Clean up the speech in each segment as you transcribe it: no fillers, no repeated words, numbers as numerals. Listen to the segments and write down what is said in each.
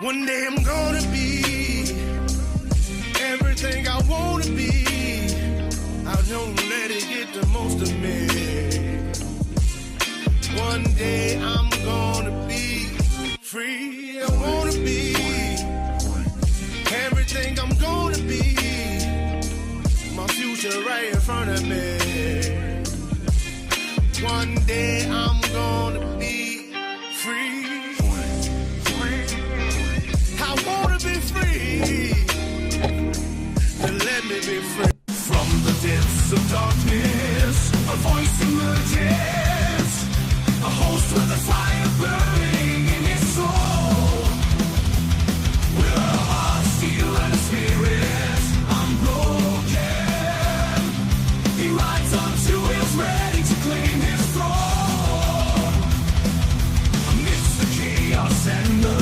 One day I'm gonna be everything I wanna be. I don't let it get the most of me. One day I'm gonna be free. I wanna be everything I'm gonna be. My future right in front of me. One day I'm gonna be free. I wanna be free. To let me be free. From the depths of darkness, a voice emerges. A host with a fire burning in his soul. With a heart, steel, and a spirit unbroken. He rides on two wheels, ready to claim his throne. Amidst the chaos and the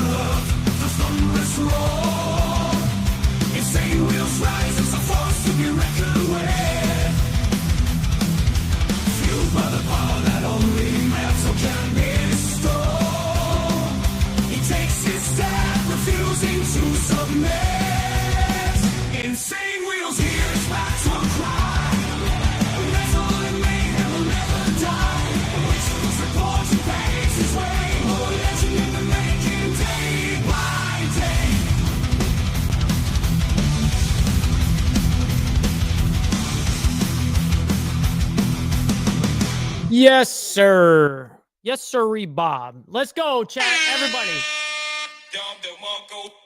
thunderous roar, insane wheels rise as a force to be reckoned with. Fueled by the power that only metal can bestow. He takes his stand, refusing to submit. Insane wheels hear his battle cry. Metal and mayhem will never die. Whisper's report and paves his way. More legend in the making, day by day. Yes, sir. Yes, sirree, Bob. Let's go, chat, everybody.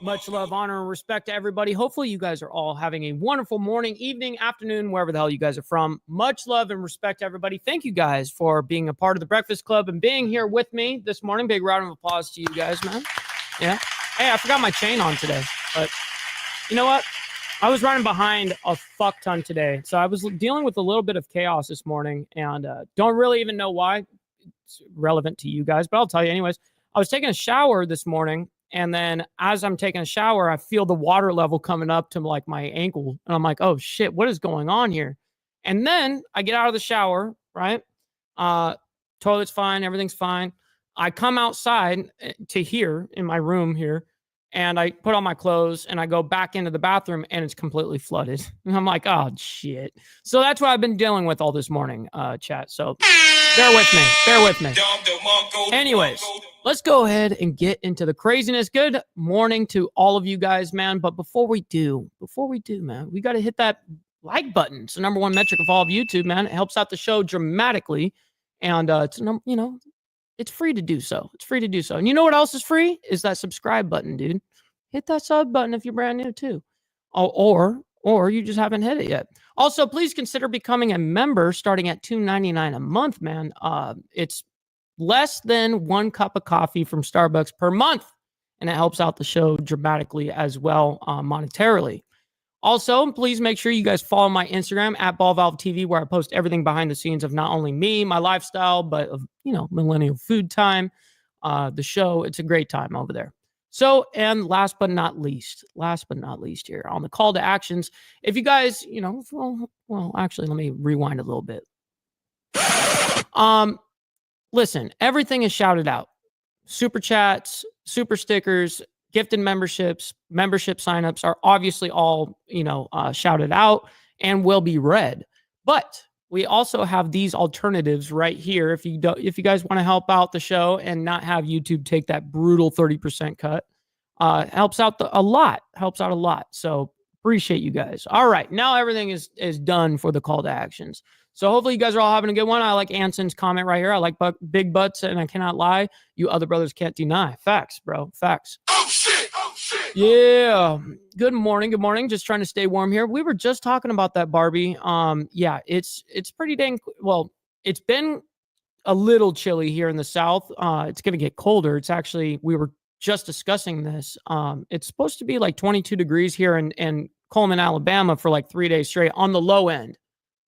Much love, honor, and respect to everybody. Hopefully, you guys are all having a wonderful morning, evening, afternoon, wherever the hell you guys are from. Much love and respect to everybody. Thank you guys for being a part of the Breakfast Club and being here with me this morning. Big round of applause to you guys, man. Yeah. Hey, I forgot my chain on today, but you know what? I was running behind a fuck ton today. So I was dealing with a little bit of chaos this morning and don't really even know why. It's relevant to you guys, but I'll tell you anyways. I was taking a shower this morning, and then as I'm taking a shower, I feel the water level coming up to like my ankle. And I'm like, oh shit, what is going on here? And then I get out of the shower, right? Toilet's fine. Everything's fine. I come outside to here in my room here, and I put on my clothes and I go back into the bathroom and it's completely flooded. And I'm like, oh shit. So that's what I've been dealing with all this morning, chat. So bear with me. Bear with me. Anyways, let's go ahead and get into the craziness. Good morning to all of you guys, man. But before we do, man, we got to hit that like button. It's the number one metric of all of YouTube, man. It helps out the show dramatically. And it's, you know, it's free to do so. It's free to do so. And you know what else is free? Is that subscribe button, dude. Hit that sub button if you're brand new too. Or you just haven't hit it yet. Also, please consider becoming a member starting at $2.99 a month, man. It's less than 1 cup of coffee from Starbucks per month. And it helps out the show dramatically as well, monetarily. Also, please make sure you guys follow my Instagram at BallValveTV, where I post everything behind the scenes of not only me, my lifestyle, but of, you know, Millennial Food Time, the show. It's a great time over there. So, and last but not least here on the call to actions, if you guys, you know, well, actually, let me rewind a little bit. Listen, everything is shouted out. Super chats, super stickers, gifted membership signups are obviously all, you know, shouted out and will be read. But we also have these alternatives right here. If you guys want to help out the show and not have YouTube take that brutal 30% cut, helps out a lot. So appreciate you guys. All right, now everything is done for the call to actions. So hopefully you guys are all having a good one. I like Anson's comment right here. I like big butts, and I cannot lie. You other brothers can't deny. Facts, bro. Facts. Oh shit! Yeah. Good morning. Just trying to stay warm here. We were just talking about that, Barbie. Yeah, it's pretty dang well. It's been a little chilly here in the South. It's gonna get colder. It's actually, we were just discussing this. It's supposed to be like 22 degrees here in Coleman, Alabama for like 3 days straight on the low end.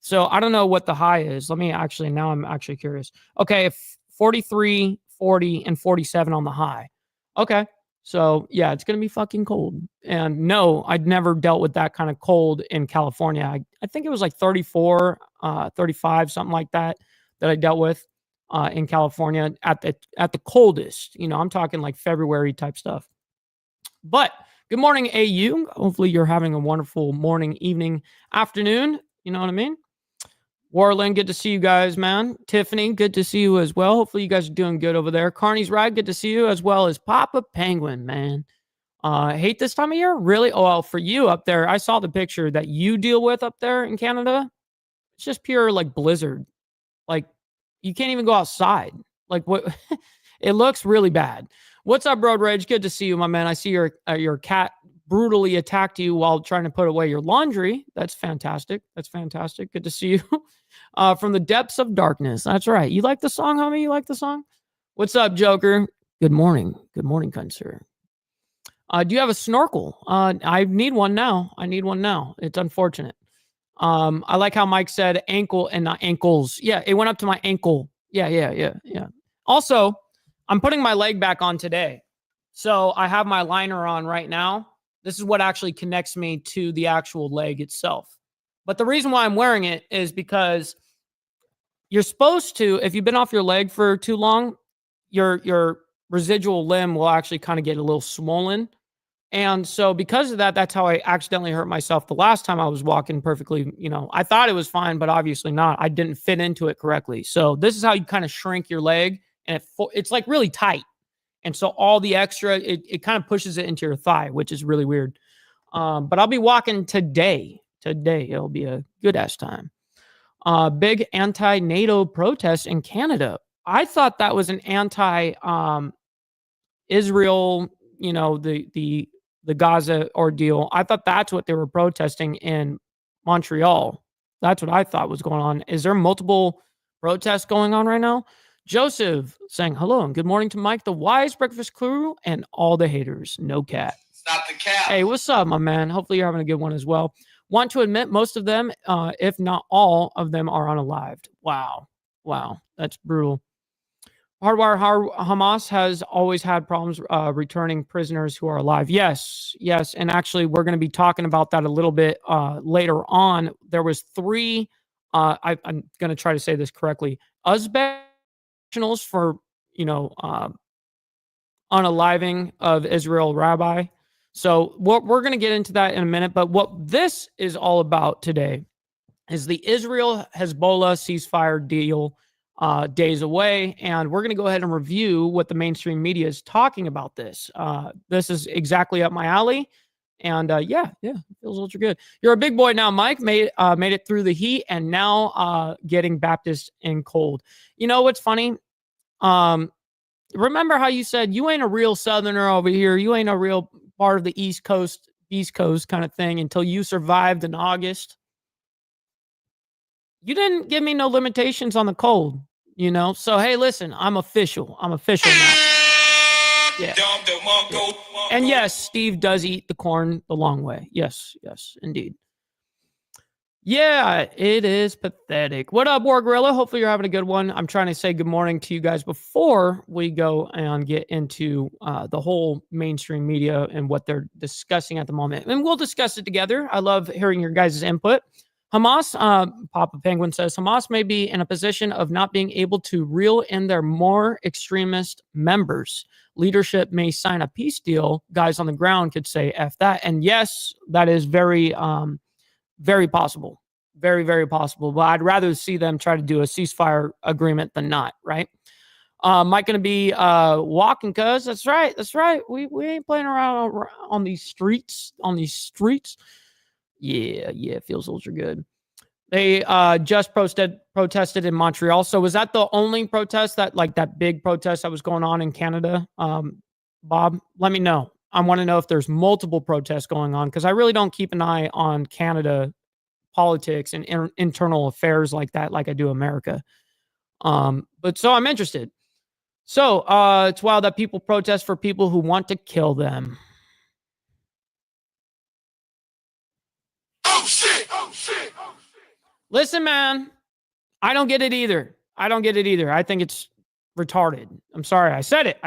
So I don't know what the high is. I'm actually curious. Okay, 43, 40, and 47 on the high. Okay. So yeah, it's going to be fucking cold. And no, I'd never dealt with that kind of cold in California. I think it was like 34, 35, something like that I dealt with in California at the coldest. You know, I'm talking like February type stuff. But good morning, AU. Hopefully you're having a wonderful morning, evening, afternoon. You know what I mean? Warland, good to see you guys, man. Tiffany, good to see you as well. Hopefully you guys are doing good over there. Carney's Ride, good to see you, as well as Papa Penguin, man. Hate this time of year? Really? Oh, well, for you up there, I saw the picture that you deal with up there in Canada. It's just pure like blizzard. Like you can't even go outside. Like what? It looks really bad. What's up, Road Rage? Good to see you, my man. I see your cat brutally attacked you while trying to put away your laundry. That's fantastic. That's fantastic. Good to see you. From the depths of darkness. That's right. You like the song, homie? You like the song? What's up, Joker? Good morning. Good morning, kind sir. Do you have a snorkel? I need one now. It's unfortunate. I like how Mike said ankle and not ankles. Yeah, it went up to my ankle. Yeah. Also, I'm putting my leg back on today. So I have my liner on right now. This is what actually connects me to the actual leg itself. But the reason why I'm wearing it is because you're supposed to, if you've been off your leg for too long, your residual limb will actually kind of get a little swollen. And so because of that, that's how I accidentally hurt myself the last time I was walking perfectly. I thought it was fine, but obviously not. I didn't fit into it correctly. So this is how you kind of shrink your leg, and it's like really tight. And so all the extra, it kind of pushes it into your thigh, which is really weird. But I'll be walking today. It'll be a good ass time. Big anti-NATO protest in Canada. I thought that was an anti-Israel, the Gaza ordeal. I thought that's what they were protesting in Montreal. That's what I thought was going on. Is there multiple protests going on right now? Joseph saying hello and good morning to Mike, the Wise Breakfast Crew, and all the haters. No cat. Stop the cat. Hey, what's up, my man? Hopefully you're having a good one as well. Want to admit most of them, if not all of them, are unalived. Wow. That's brutal. Hardwire Hamas has always had problems returning prisoners who are alive. Yes. And actually, we're going to be talking about that a little bit later on. There was 3, I'm going to try to say this correctly, Uzbek nationals for, unaliving of Israel rabbi. So we're going to get into that in a minute. But what this is all about today is the Israel-Hezbollah ceasefire deal days away. And we're going to go ahead and review what the mainstream media is talking about this. This is exactly up my alley. And yeah, feels ultra good. You're a big boy now, Mike. Made it through the heat and now getting Baptist in cold. You know what's funny? Remember how you said you ain't a real Southerner over here. You ain't a real part of the East Coast kind of thing until you survived in August. You didn't give me no limitations on the cold, So, hey, listen, I'm official now. Yeah. And yes, Steve does eat the corn the long way. Yes, indeed. Yeah, it is pathetic. What up, War Gorilla? Hopefully you're having a good one. I'm trying to say good morning to you guys before we go and get into the whole mainstream media and what they're discussing at the moment. And we'll discuss it together. I love hearing your guys' input. Hamas, Papa Penguin says, Hamas may be in a position of not being able to reel in their more extremist members. Leadership may sign a peace deal. Guys on the ground could say F that. And yes, that is very, very possible. Very, very possible. But I'd rather see them try to do a ceasefire agreement than not, right? Mike going to be walking, cuz. That's right. We ain't playing around on these streets. Yeah, it feels ultra good. They just protested in Montreal. So was that the only protest that big protest that was going on in Canada? Bob, let me know. I want to know if there's multiple protests going on because I really don't keep an eye on Canada politics and internal affairs like that, like I do America. But so I'm interested. So it's wild that people protest for people who want to kill them. Oh shit! Listen, man, I don't get it either. I think it's retarded. I'm sorry. I said it.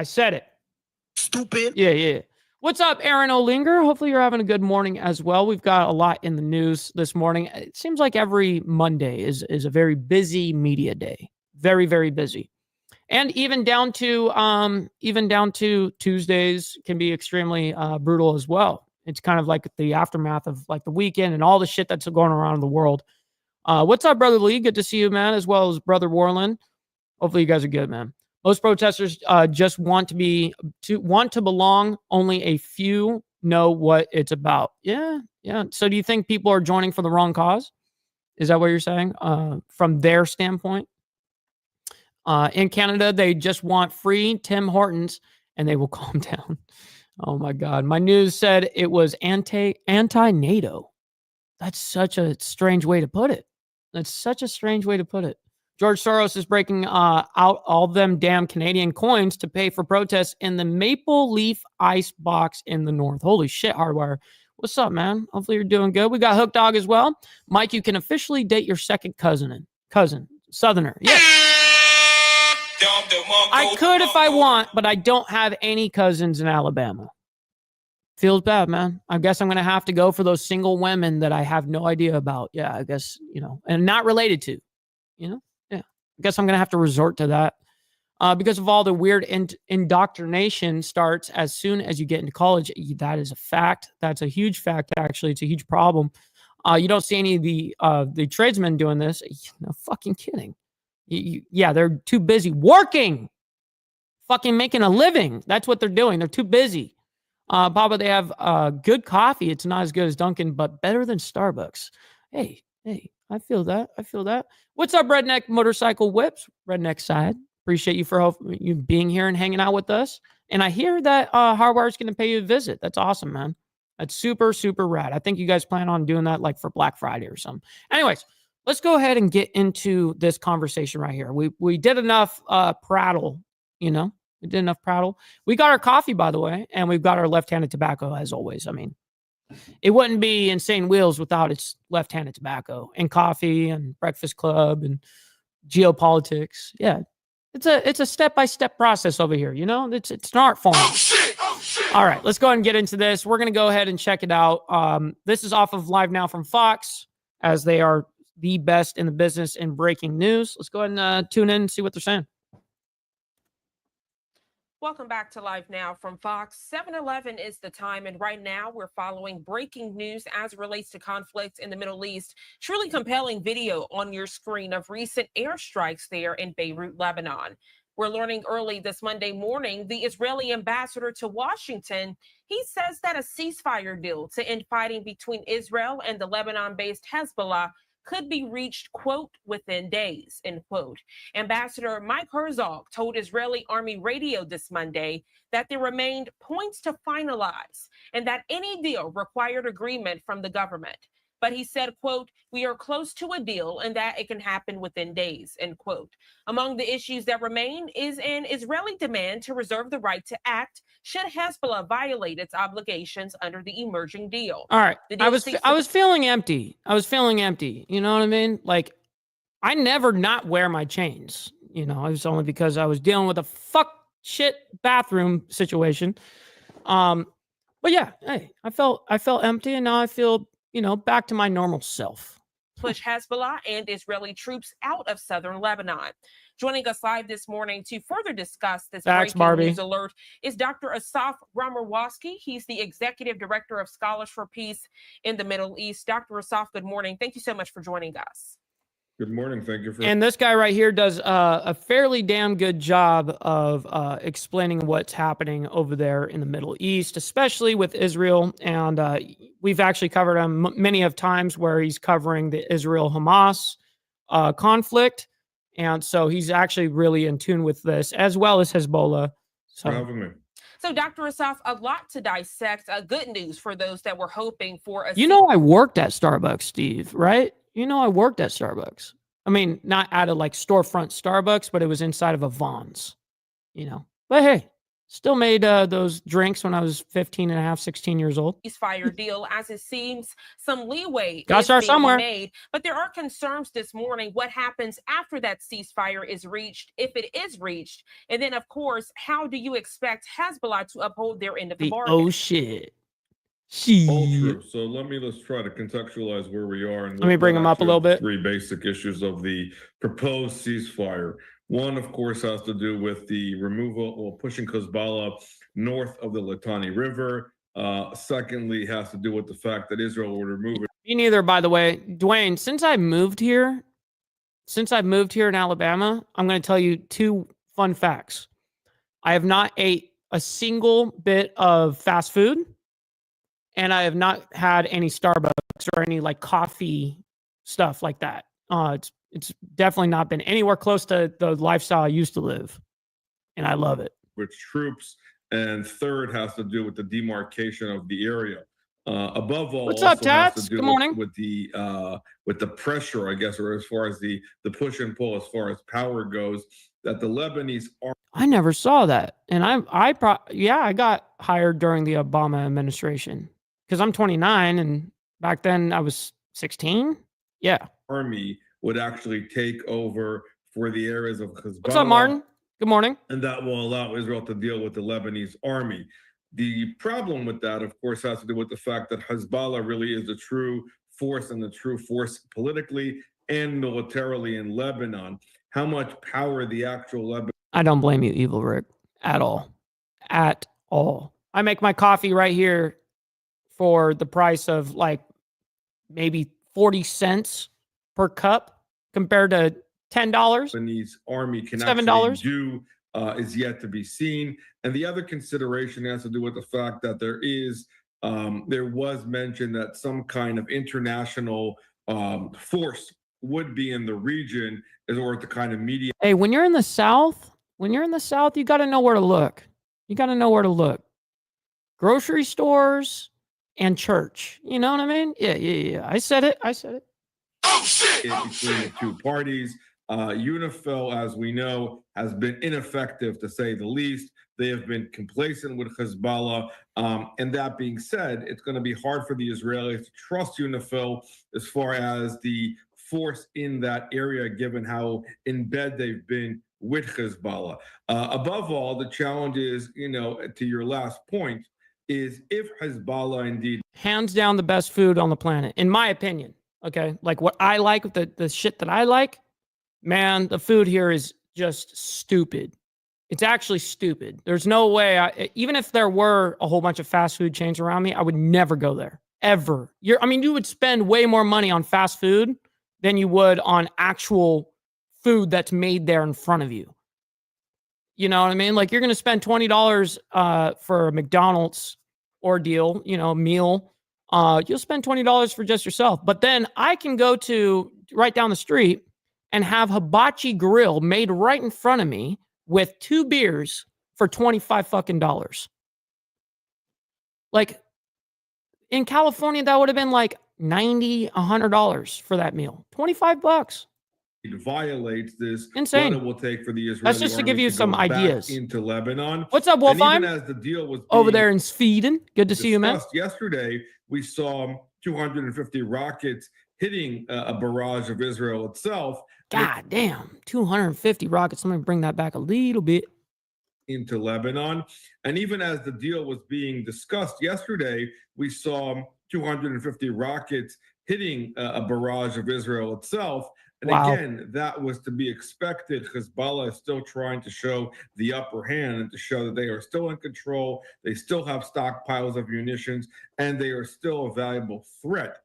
Stupid. Yeah. What's up, Aaron Olinger? Hopefully you're having a good morning as well. We've got a lot in the news this morning. It seems like every Monday is a very busy media day. Very, very busy. And even down to Tuesdays can be extremely brutal as well. It's kind of like the aftermath of like the weekend and all the shit that's going around in the world. What's up, Brother Lee? Good to see you, man, as well as Brother Warland. Hopefully you guys are good, man. Most protesters just want to belong. Only a few know what it's about. Yeah. So do you think people are joining for the wrong cause? Is that what you're saying? From their standpoint? In Canada, they just want free Tim Hortons and they will calm down. Oh my God. My news said it was anti-NATO. That's such a strange way to put it. George Soros is breaking out all them damn Canadian coins to pay for protests in the Maple Leaf ice box in the north. Holy shit, Hardwire. What's up, man? Hopefully you're doing good. We got Hook Dog as well. Mike, you can officially date your second cousin, Southerner. Yes. I could if I want, but I don't have any cousins in Alabama. Feels bad, man. I guess I'm going to have to go for those single women that I have no idea about. Yeah, I guess, and not related to, Yeah. I guess I'm going to have to resort to that because of all the weird indoctrination starts as soon as you get into college. That is a fact. That's a huge fact, actually. It's a huge problem. You don't see any of the tradesmen doing this. No fucking kidding. Yeah, they're too busy working, fucking making a living. That's what they're doing. They're too busy. Papa, they have good coffee. It's not as good as Dunkin', but better than Starbucks. Hey, I feel that. What's up, Redneck Motorcycle Whips? Redneck side. Appreciate you for you being here and hanging out with us. And I hear that Hardwire is going to pay you a visit. That's awesome, man. That's super, super rad. I think you guys plan on doing that like for Black Friday or something. Anyways, let's go ahead and get into this conversation right here. We did enough prattle, We did enough prattle. We got our coffee, by the way, and we've got our left-handed tobacco, as always. I mean, it wouldn't be Insane Wheels without its left-handed tobacco and coffee and Breakfast Club and geopolitics. Yeah, it's a step-by-step process over here. It's an art form. Oh shit! All right, let's go ahead and get into this. We're gonna go ahead and check it out. This is off of Live Now from Fox, as they are the best in the business in breaking news. Let's go ahead and tune in and see what they're saying. Welcome back to Live Now from Fox. 7-Eleven is the time, and right now we're following breaking news as it relates to conflict in the Middle East. Truly compelling video on your screen of recent airstrikes there in Beirut, Lebanon. We're learning early this Monday morning, the Israeli ambassador to Washington, he says that a ceasefire deal to end fighting between Israel and the Lebanon-based Hezbollah could be reached, quote, within days, end quote. Ambassador Mike Herzog told Israeli Army Radio this Monday that there remained points to finalize and that any deal required agreement from the government. But he said, quote, we are close to a deal and that it can happen within days, end quote. Among the issues that remain is an Israeli demand to reserve the right to act should Hezbollah violate its obligations under the emerging deal. All right. I was feeling empty. You know what I mean? Like, I never not wear my chains. It was only because I was dealing with a shit bathroom situation. But yeah, hey, I felt empty, and now I feel back to my normal self. Push Hezbollah and Israeli troops out of southern Lebanon. Joining us live this morning to further discuss this breaking news alert is Dr. Asaf Ramarwowski. He's the Executive Director of Scholars for Peace in the Middle East. Dr. Asaf, good morning. Thank you so much for joining us. Good morning. Thank you for. And this guy right here does a fairly damn good job of explaining what's happening over there in the Middle East, especially with Israel. And we've actually covered him many of times where he's covering the Israel-Hamas conflict. And so he's actually really in tune with this, as well as Hezbollah. So, for having me. So, Dr. Asaf, a lot to dissect. Good news for those that were hoping for a... I worked at Starbucks, Steve, right? I worked at Starbucks. I mean, not at a storefront Starbucks, but it was inside of a Vons, But hey, still made those drinks when I was 15 and a half, 16 years old. Ceasefire deal, as it seems, some leeway got to start somewhere. Made, but there are concerns this morning. What happens after that ceasefire is reached, if it is reached? And then, of course, how do you expect Hezbollah to uphold their end of the bargain? Oh, shit. All true. So let's try to contextualize where we are. And let me bring them up a little bit. Three basic issues of the proposed ceasefire. One, of course, has to do with the removal or pushing Hezbollah north of the Litani River. Secondly, has to do with the fact that Israel will remove it. Me neither, by the way. Dwayne, since I've moved here in Alabama, I'm going to tell you two fun facts. I have not ate a single bit of fast food, and I have not had any Starbucks or any like coffee stuff like that. It's definitely not been anywhere close to the lifestyle I used to live, and I love it. With troops, and third has to do with the demarcation of the area. Above all, what's up, also has Tats? to do Good morning. with the pressure, I guess, or as far as the push and pull, as far as power goes, that the Lebanese are. I never saw that, and I got hired during the Obama administration because I'm 29, and back then I was 16. Yeah. Army would actually take over for the areas of Hezbollah. What's up, Martin? Good morning. And that will allow Israel to deal with the Lebanese army. The problem with that, of course, has to do with the fact that Hezbollah really is the true force and the true force politically and militarily in Lebanon. How much power the actual Lebanon. I don't blame you, Evil Rick, at all. At all. I make my coffee right here for the price of like maybe 40 cents per cup compared to $10. Lebanese army can $7 actually do is yet to be seen. And the other consideration has to do with the fact that there was mention that some kind of international force would be in the region in order to kind of mediate. Hey, when you're in the South, you got to know where to look. You got to know where to look. Grocery stores and church. You know what I mean? Yeah. I said it. Oh, shit! Between the two parties. UNIFIL, as we know, has been ineffective to say the least. They have been complacent with Hezbollah. And that being said, it's going to be hard for the Israelis to trust UNIFIL as far as the force in that area, given how in bed they've been with Hezbollah. Above all, the challenge is, to your last point, is if Hezbollah indeed. Hands down the best food on the planet, in my opinion. Okay? Like what I like, the shit that I like, man, the food here is just stupid. It's actually stupid. There's no way, even if there were a whole bunch of fast food chains around me, I would never go there. Ever. You would spend way more money on fast food than you would on actual food that's made there in front of you. You know what I mean? Like you're going to spend $20 for a McDonald's ordeal, meal. You'll spend $20 for just yourself. But then I can go to right down the street and have hibachi grill made right in front of me with 2 beers for $25 fucking dollars. Like in California, that would have been like $90, $100 for that meal. $25. It violates this. Insane. What it will take for the Israeli That's just to give you some ideas into Lebanon. What's up, Wolfheim? Even as the deal was over there in Sweden. Good to see you, man. Yesterday, we saw 250 rockets hitting a barrage of Israel itself. God damn, 250 rockets. Let me bring that back a little bit. Into Lebanon. And even as the deal was being discussed yesterday, we saw 250 rockets hitting a barrage of Israel itself. And wow. Again, that was to be expected. Hezbollah is still trying to show the upper hand and to show that they are still in control. They still have stockpiles of munitions, and they are still a valuable threat.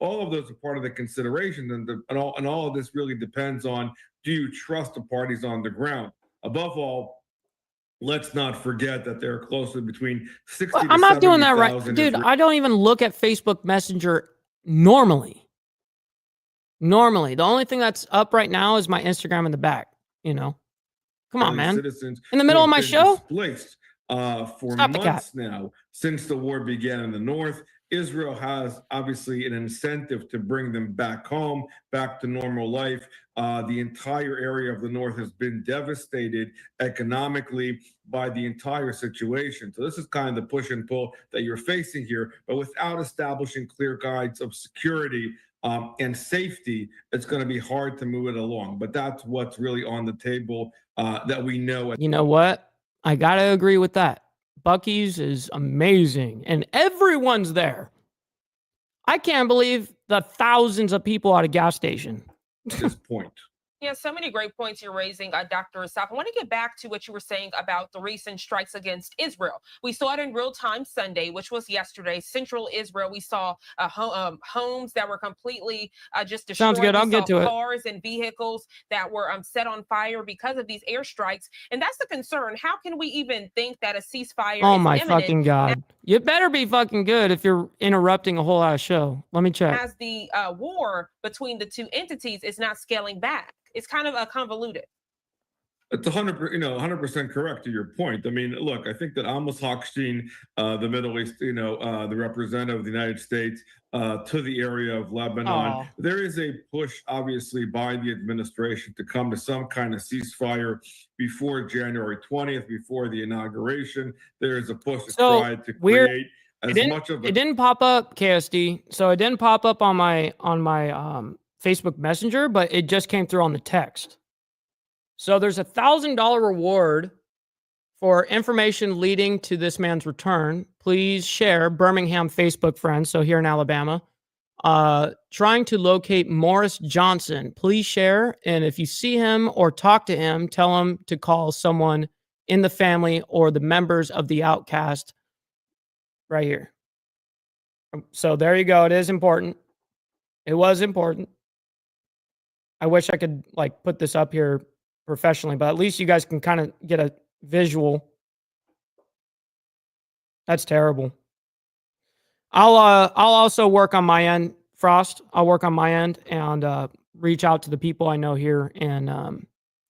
All of those are part of the considerations, and all of this really depends on, do you trust the parties on the ground? Above all, let's not forget that there are closely between 60 to 70,000. I'm not doing that right. Dude, I don't even look at Facebook Messenger normally. The only thing that's up right now is my Instagram in the back, Come on, man. Citizens in the middle of my show? Displaced for months now, since the war began in the north. Israel has obviously an incentive to bring them back home, back to normal life. The entire area of the north has been devastated economically by the entire situation. So this is kind of the push and pull that you're facing here. But without establishing clear guides of security and safety, it's going to be hard to move it along. But that's what's really on the table that we know. You know what? I got to agree with that. Buc-ee's is amazing, and everyone's there. I can't believe the thousands of people at a gas station. At this point. Yeah, so many great points you're raising, Dr. Asaf. I want to get back to what you were saying about the recent strikes against Israel. We saw it in real time Sunday, which was yesterday. Central Israel, we saw homes that were completely just destroyed. Sounds good. I'll get to it. Cars and vehicles that were set on fire because of these airstrikes. And that's the concern. How can we even think that a ceasefire oh is my imminent fucking God. You better be fucking good if you're interrupting a whole ass show. Let me check. as the war between the two entities is not scaling back? It's kind of convoluted. It's 100% correct to your point. I mean, look, I think that Amos Hochstein, the Middle East, the representative of the United States to the area of Lebanon, there is a push, obviously, by the administration to come to some kind of ceasefire before January 20th, before the inauguration. There is a push to try to create as much of it didn't pop up, KSD. So it didn't pop up on my Facebook Messenger, but it just came through on the text. So there's a $1,000 reward for information leading to this man's return. Please share, Birmingham Facebook friends. So here in Alabama, trying to locate Morris Johnson. Please share. And if you see him or talk to him, tell him to call someone in the family or the members of the outcast right here. So there you go. It is important. It was important. I wish I could put this up here professionally, but at least you guys can kind of get a visual. That's terrible. I'll also work on my end, Frost. I'll work on my end and reach out to the people I know here in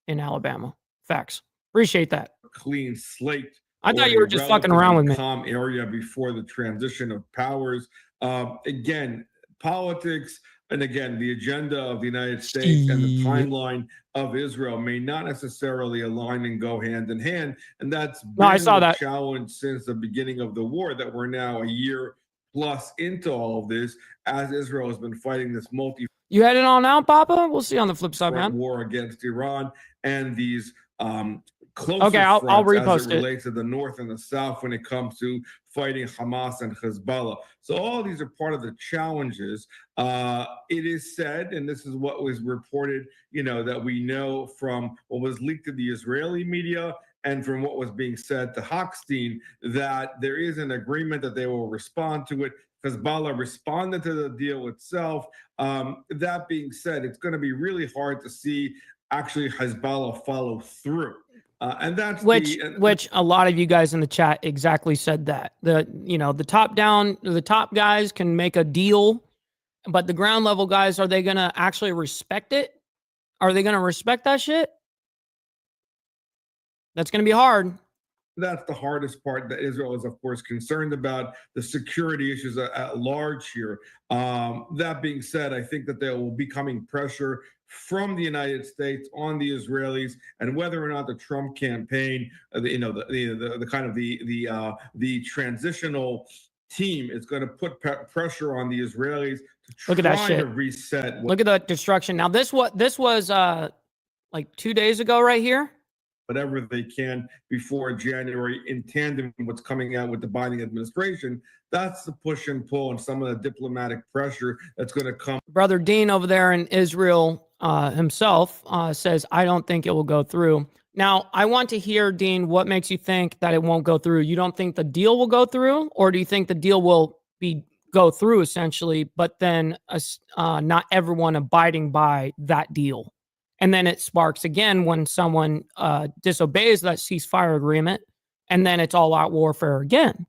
Alabama. Facts. Appreciate that. Clean slate. I thought you were just fucking around with me. Calm area before the transition of powers. Again, politics. And again, the agenda of the United States and the timeline of Israel may not necessarily align and go hand in hand. And that's been the challenge since the beginning of the war, that we're now a year plus into all of this, as Israel has been fighting this You heading on out, Papa? We'll see you on the flip side, man. War against Iran and these closer I'll repost as it relates to the north and the south when it comes to fighting Hamas and Hezbollah. So all these are part of the challenges. It is said, and this is what was reported, that we know from what was leaked to the Israeli media and from what was being said to Hochstein, that there is an agreement that they will respond to it. Hezbollah responded to the deal itself. That being said, it's going to be really hard to see actually Hezbollah follow through. And that's which a lot of you guys in the chat exactly said that. The top guys can make a deal, but the ground level guys, are they going to actually respect it? Are they going to respect that shit? That's going to be hard. That's the hardest part that Israel is, of course, concerned about, the security issues at large here. That being said, I think that there will be coming pressure from the United States on the Israelis, and whether or not the Trump campaign, the transitional team is going to put pressure on the Israelis to try to reset. Look at the destruction. Now, this was 2 days ago, right here. Whatever they can before January, in tandem with what's coming out with the Biden administration. That's the push and pull and some of the diplomatic pressure that's going to come. Brother Dean over there in Israel himself says, I don't think it will go through. Now, I want to hear, Dean, what makes you think that it won't go through? You don't think the deal will go through, or do you think the deal will go through essentially, but then not everyone abiding by that deal? And then it sparks again when someone disobeys that ceasefire agreement, and then it's all out warfare again,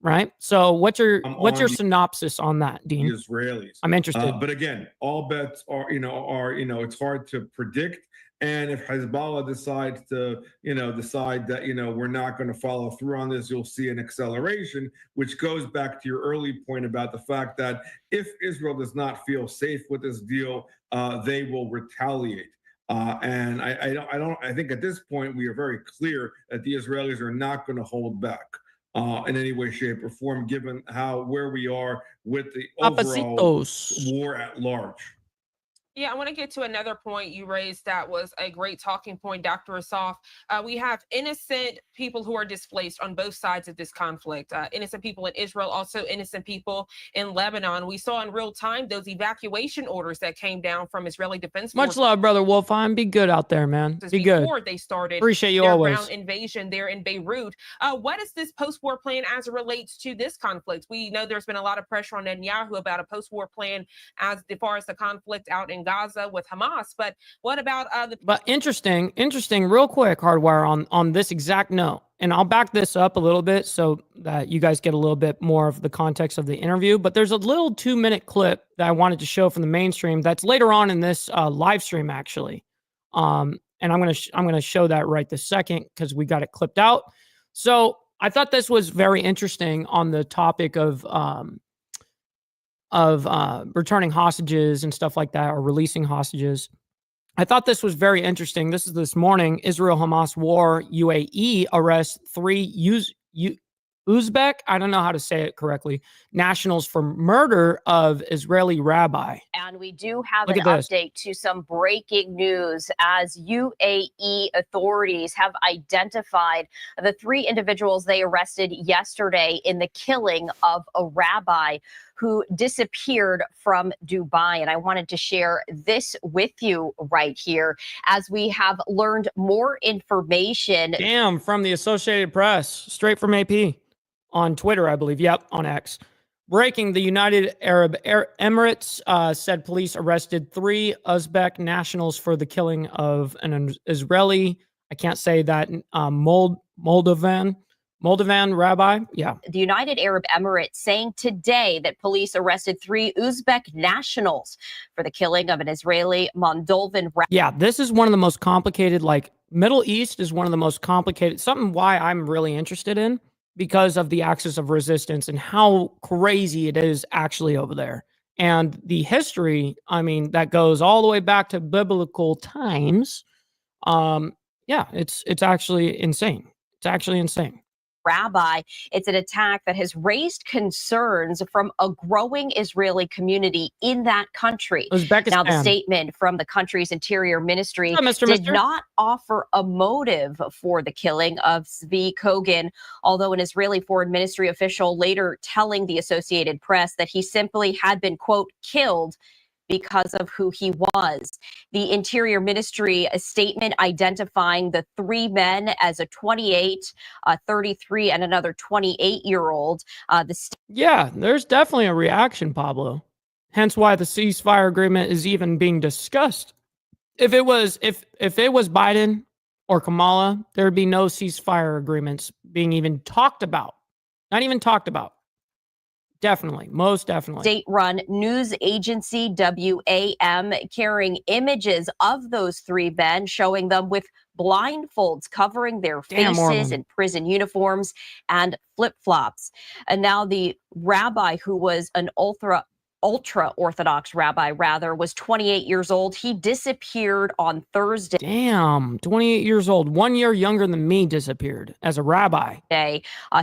right? So what's your synopsis on that, Dean? The Israelis. I'm interested. But again, all bets are it's hard to predict. And if Hezbollah decides to, decide that, we're not going to follow through on this, you'll see an acceleration, which goes back to your early point about the fact that if Israel does not feel safe with this deal, they will retaliate. And I think at this point, we are very clear that the Israelis are not going to hold back in any way, shape, or form, given where we are with the overall war at large. Yeah, I want to get to another point you raised that was a great talking point, Dr. Asaf. We have innocent people who are displaced on both sides of this conflict. Innocent people in Israel, also innocent people in Lebanon. We saw in real time those evacuation orders that came down from Israeli Defense Much Forces. love, brother Wolfheim. Be good out there, man. Be good. Before they started Appreciate you their always. ground invasion there in Beirut. What is this post-war plan as it relates to this conflict? We know there's been a lot of pressure on Netanyahu about a post-war plan as far as the conflict out in Gaza with Hamas. But what about But interesting, real quick, Hardwire, on this exact note. And I'll back this up a little bit so that you guys get a little bit more of the context of the interview. But there's a little 2-minute clip that I wanted to show from the mainstream that's later on in this live stream, actually. And I'm gonna show that right this second because we got it clipped out. So I thought this was very interesting on the topic of returning hostages and stuff like that, or releasing hostages. I thought this was very interesting. This is this morning. Israel-Hamas war. UAE arrests 3 Uzbek, I don't know how to say it correctly, nationals for murder of Israeli rabbi. And we do have an update to some breaking news as UAE authorities have identified the 3 individuals they arrested yesterday in the killing of a rabbi who disappeared from Dubai. And I wanted to share this with you right here as we have learned more information. Damn, from the Associated Press, straight from AP on Twitter, I believe. Yep, on X. Breaking, the United Arab Emirates said police arrested 3 Uzbek nationals for the killing of an Israeli, I can't say that, Moldovan rabbi. Yeah. The United Arab Emirates saying today that police arrested 3 Uzbek nationals for the killing of an Israeli Moldovan rabbi. Yeah, this is one of the most complicated, like Middle East is one of the most complicated, something why I'm really interested in because of the axis of resistance and how crazy it is actually over there. And the history, I mean, that goes all the way back to biblical times. Yeah, it's actually insane. It's actually insane. Rabbi. It's an attack that has raised concerns from a growing Israeli community in that country. Uzbekistan. Now, the statement from the country's interior ministry did not offer a motive for the killing of Zvi Kogan, although an Israeli foreign ministry official later telling the Associated Press that he simply had been, quote, killed because of who he was. The Interior Ministry, a statement identifying the 3 men as a 28, 33, and another 28-year-old. Yeah, there's definitely a reaction, Pablo. Hence why the ceasefire agreement is even being discussed. If it was Biden or Kamala, there would be no ceasefire agreements being even talked about. Not even talked about. Definitely, most definitely. State-run news agency WAM carrying images of those 3 men, showing them with blindfolds covering their faces in prison uniforms and flip-flops. And now the rabbi, who was an ultra-Orthodox rabbi, was 28 years old. He disappeared on Thursday. Damn, 28 years old. 1 year younger than me disappeared as a rabbi.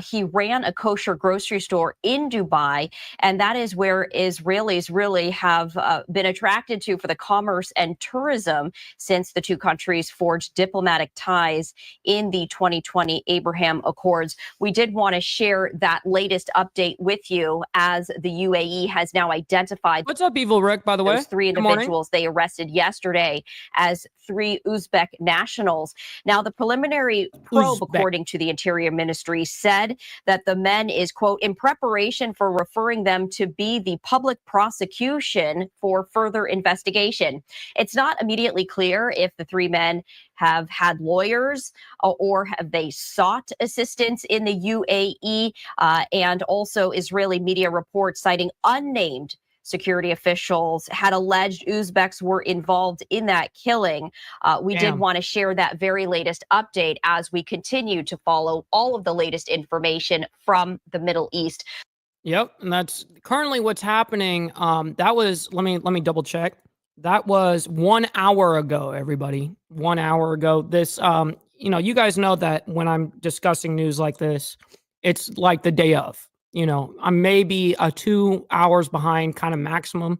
He ran a kosher grocery store in Dubai, and that is where Israelis really have been attracted to for the commerce and tourism since the 2 countries forged diplomatic ties in the 2020 Abraham Accords. We did want to share that latest update with you as the UAE has now identified. What's up, Evil Rick, by the way? Those 3 individuals they arrested yesterday as 3 Uzbek nationals. Now, the preliminary probe, according to the Interior Ministry, said that the men is, quote, in preparation for referring them to be the public prosecution for further investigation. It's not immediately clear if the 3 men have had lawyers or have they sought assistance in the UAE, and also Israeli media reports citing unnamed security officials had alleged Uzbeks were involved in that killing. We did want to share that very latest update as we continue to follow all of the latest information from the Middle East. Yep, and that's currently what's happening. That was, let me double check. That was 1 hour ago, everybody. 1 hour ago. This, you guys know that when I'm discussing news like this, it's like the day of. I'm maybe 2 hours behind, kind of maximum.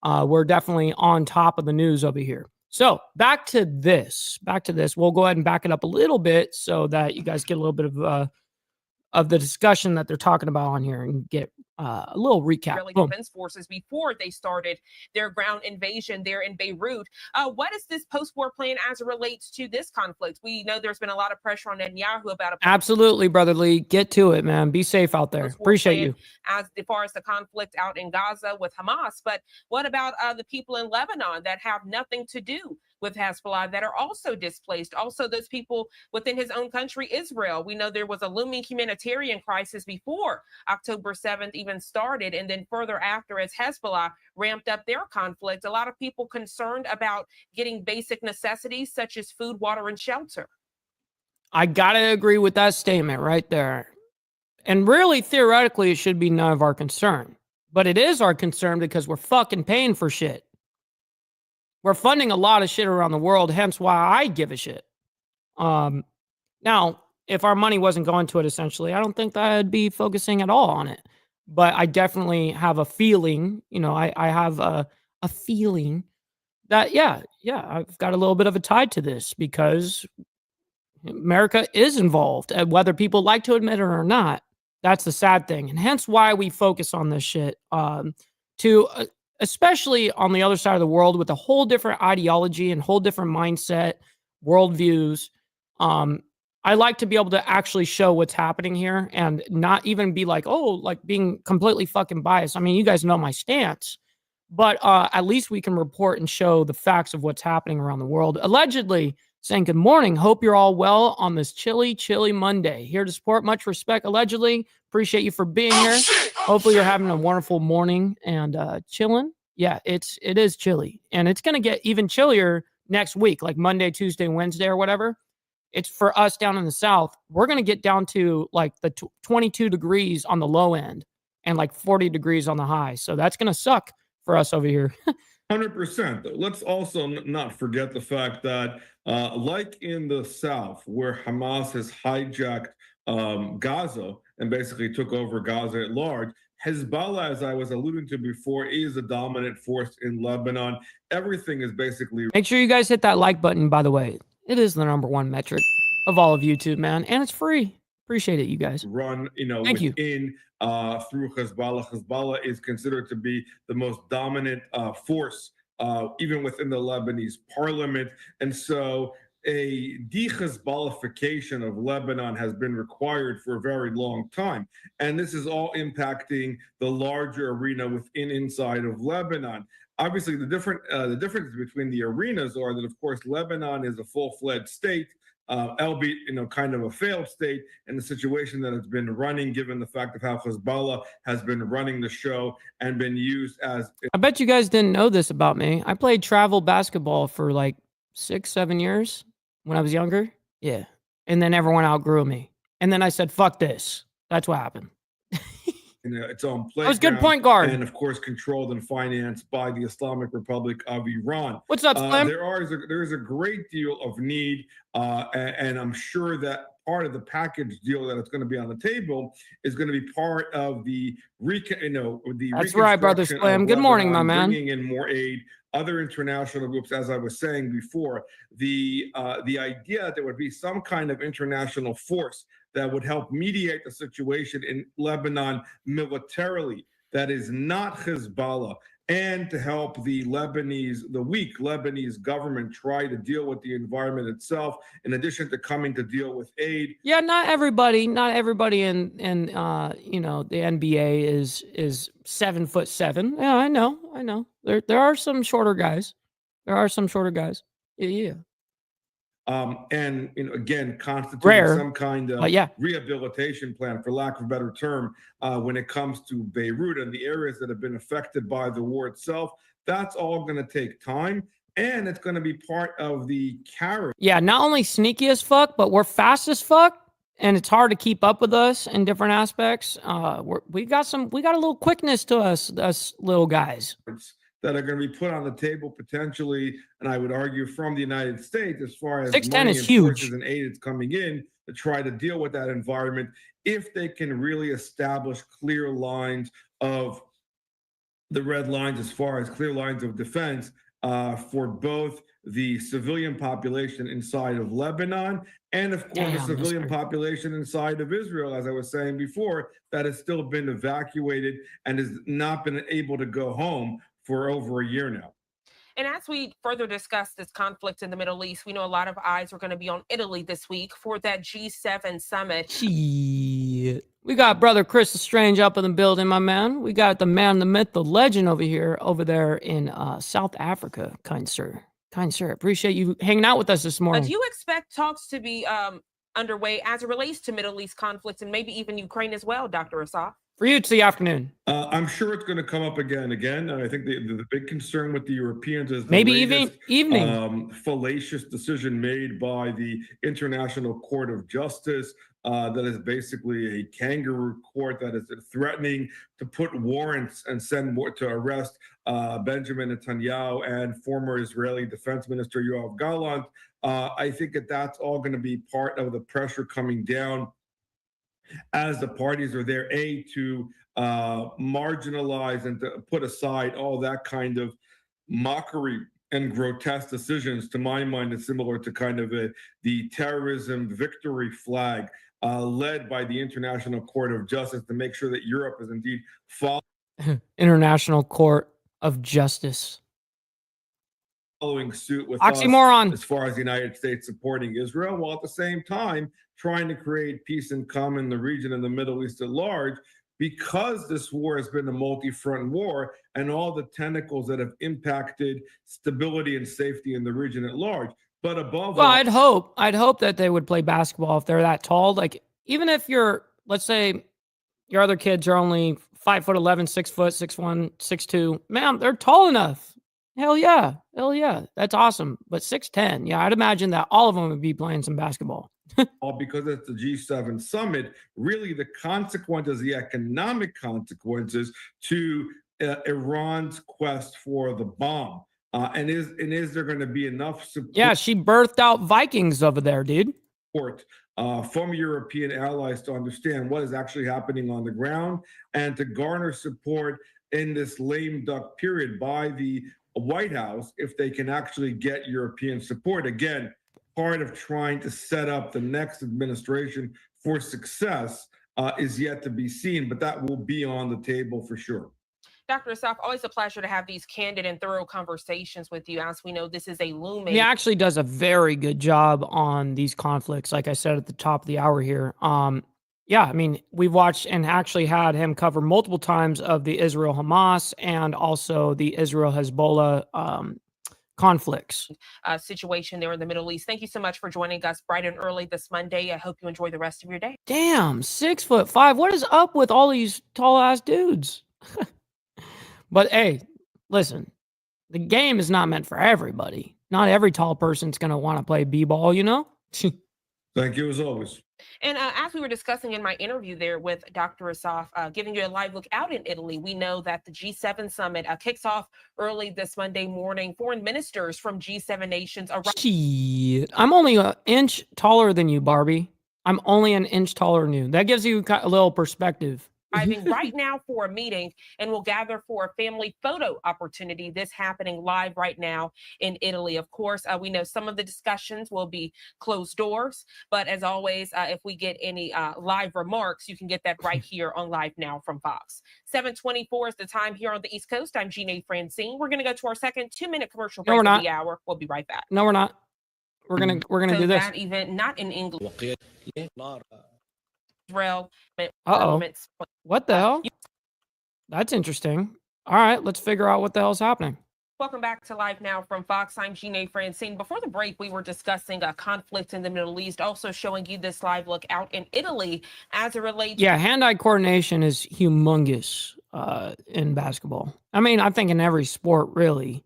we're definitely on top of the news over here. So back to this. We'll go ahead and back it up a little bit so that you guys get a little bit of the discussion that they're talking about on here and get a little recap. Israeli Defense Forces before they started their ground invasion there in Beirut. What is this post-war plan as it relates to this conflict? We know there's been a lot of pressure on Netanyahu about Absolutely, Brother Lee. Get to it, man. Be safe out there. Appreciate you. As far as the conflict out in Gaza with Hamas, but what about the people in Lebanon that have nothing to do with Hezbollah that are also displaced? Also, those people within his own country, Israel. We know there was a looming humanitarian crisis before October 7th even started, and then further after as Hezbollah ramped up their conflict. A lot of people concerned about getting basic necessities such as food, water, and shelter. I gotta agree with that statement right there. And really, theoretically, it should be none of our concern. But it is our concern because we're fucking paying for shit. We're funding a lot of shit around the world, hence why I give a shit. Now, if our money wasn't going to it, essentially, I don't think that I'd be focusing at all on it. But I definitely have a feeling, I have a feeling that, yeah, I've got a little bit of a tie to this because America is involved, whether people like to admit it or not. That's the sad thing. And hence why we focus on this shit, especially on the other side of the world with a whole different ideology and whole different mindset, worldviews. I like to be able to actually show what's happening here and not even be like, being completely fucking biased. I mean, you guys know my stance, but at least we can report and show the facts of what's happening around the world. Allegedly saying good morning. Hope you're all well on this chilly Monday. Here to support. Much respect. Allegedly. Appreciate you for being here. Hopefully you're having a wonderful morning and chilling. Yeah, it is chilly. And it's going to get even chillier next week, like Monday, Tuesday, Wednesday, or whatever. It's for us down in the South. We're going to get down to like the 22 degrees on the low end and like 40 degrees on the high. So that's going to suck for us over here. 100%. Let's also not forget the fact that, like in the South, where Hamas has hijacked Gaza and basically took over Gaza at large, Hezbollah, as I was alluding to before, is a dominant force in Lebanon. Everything is basically... Make sure you guys hit that like button, by the way. It is the #1 metric of all of YouTube, man. And it's free. Appreciate it, you guys. Run, Thank you. Through Hezbollah. Hezbollah is considered to be the most dominant force, even within the Lebanese parliament. And so a de-Hezbollification of Lebanon has been required for a very long time. And this is all impacting the larger arena inside of Lebanon. Obviously, the difference between the arenas are that, of course, Lebanon is a full-fledged state, albeit, kind of a failed state in the situation that it's been running, given the fact of how Hezbollah has been running the show and been used as... I bet you guys didn't know this about me. I played travel basketball for like 6-7 years when I was younger. Yeah. And then everyone outgrew me. And then I said, fuck this. That's what happened. Its own playground. I was good point guard. And, of course, controlled and financed by the Islamic Republic of Iran. What's up, Slim? There's a great deal of need, and I'm sure that part of the package deal that it's going to be on the table is going to be part of the That's right, Brother Slim. Good morning, my man. Bringing in more aid, other international groups, as I was saying before. The idea that there would be some kind of international force that would help mediate the situation in Lebanon militarily, that is not Hezbollah, and to help the weak Lebanese government try to deal with the environment itself, in addition to coming to deal with aid. Yeah, not everybody in the NBA is 7'7". Yeah, I know. There are some shorter guys. Yeah. And again, constituting some kind of yeah, rehabilitation plan, for lack of a better term, when it comes to Beirut and the areas that have been affected by the war itself. That's all going to take time, and it's going to be part of the carrot. Yeah, not only sneaky as fuck, but we're fast as fuck, and it's hard to keep up with us in different aspects. We got a little quickness to us little guys. That are going to be put on the table potentially, and I would argue from the United States, as far as 6'10" money is and huge, forces and aid is coming in to try to deal with that environment, if they can really establish clear lines of the red lines as far as clear lines of defense for both the civilian population inside of Lebanon and, of course, the civilian population inside of Israel, as I was saying before, that has still been evacuated and has not been able to go home for over a year now. And as we further discuss this conflict in the Middle East, we know a lot of eyes are going to be on Italy this week for that G7 summit. Shit. We got brother Chris Strange up in the building, my man. We got the man, the myth, the legend over there in South Africa, kind sir. Kind sir, appreciate you hanging out with us this morning. Do you expect talks to be underway as it relates to Middle East conflicts and maybe even Ukraine as well, Dr. Asaf? For you, it's the afternoon. I'm sure it's going to come up again and again. I think the big concern with the Europeans is maybe even evening fallacious decision made by the International Court of Justice that is basically a kangaroo court that is threatening to put warrants and send to arrest Benjamin Netanyahu and former Israeli Defense Minister Yoav Gallant. I think that's all going to be part of the pressure coming down as the parties are there, to marginalize and to put aside all that kind of mockery and grotesque decisions. To my mind, it's similar to kind of the terrorism victory flag led by the International Court of Justice to make sure that Europe is indeed following International Court of Justice. Following suit with Oxymoron. Us as far as the United States supporting Israel, while at the same time trying to create peace and calm in the region and the Middle East at large, because this war has been a multi-front war and all the tentacles that have impacted stability and safety in the region at large. But above all, I'd hope that they would play basketball if they're that tall. Like, even if let's say your other kids are only 5'11", 6 foot, 6'1", 6'2", man, they're tall enough. Hell yeah. That's awesome. But 6'10", yeah, I'd imagine that all of them would be playing some basketball. all because it's the G7 summit, really the consequences, the economic consequences to Iran's quest for the bomb. And is there going to be enough support? Yeah, she birthed out Vikings over there, dude. From European allies to understand what is actually happening on the ground and to garner support in this lame duck period by the White House if they can actually get European support. Again, part of trying to set up the next administration for success is yet to be seen, but that will be on the table for sure. Dr. Asaf, always a pleasure to have these candid and thorough conversations with you. As we know, this is a looming. He actually does a very good job on these conflicts, like I said at the top of the hour here. Yeah, I mean, we've watched and actually had him cover multiple times of the Israel-Hamas and also the Israel-Hezbollah conflicts. Situation there in the Middle East. Thank you so much for joining us bright and early this Monday. I hope you enjoy the rest of your day. Damn, 6'5". What is up with all these tall-ass dudes? But hey, listen, the game is not meant for everybody. Not every tall person's going to want to play b-ball, you know? Thank you, as always. And as we were discussing in my interview there with Dr. Asaf, giving you a live look out in Italy, we know that the G7 summit kicks off early this Monday morning. Foreign ministers from G7 nations arrive. Shit. I'm only an inch taller than you, Barbie. I'm only an inch taller than you. That gives you a little perspective. Arriving right now for a meeting and will gather for a family photo opportunity. This happening live right now in Italy. Of course, we know some of the discussions will be closed doors, but as always, if we get any live remarks, you can get that right here on Live Now from Fox. 7:24 is the time here on the East Coast. I'm Jeanne Francine. We're going to go to our second 2-minute commercial break of the hour. We'll be right back. No, we're not. We're gonna do this. That event not in English. Israel. What the hell? That's interesting. All right, let's figure out what the hell's happening. Welcome back to Live Now from Fox. I'm Jeanne Francine. Before the break, we were discussing a conflict in the Middle East, also showing you this live look out in Italy as it relates. Yeah, hand-eye coordination is humongous in basketball. I mean, I think in every sport, really.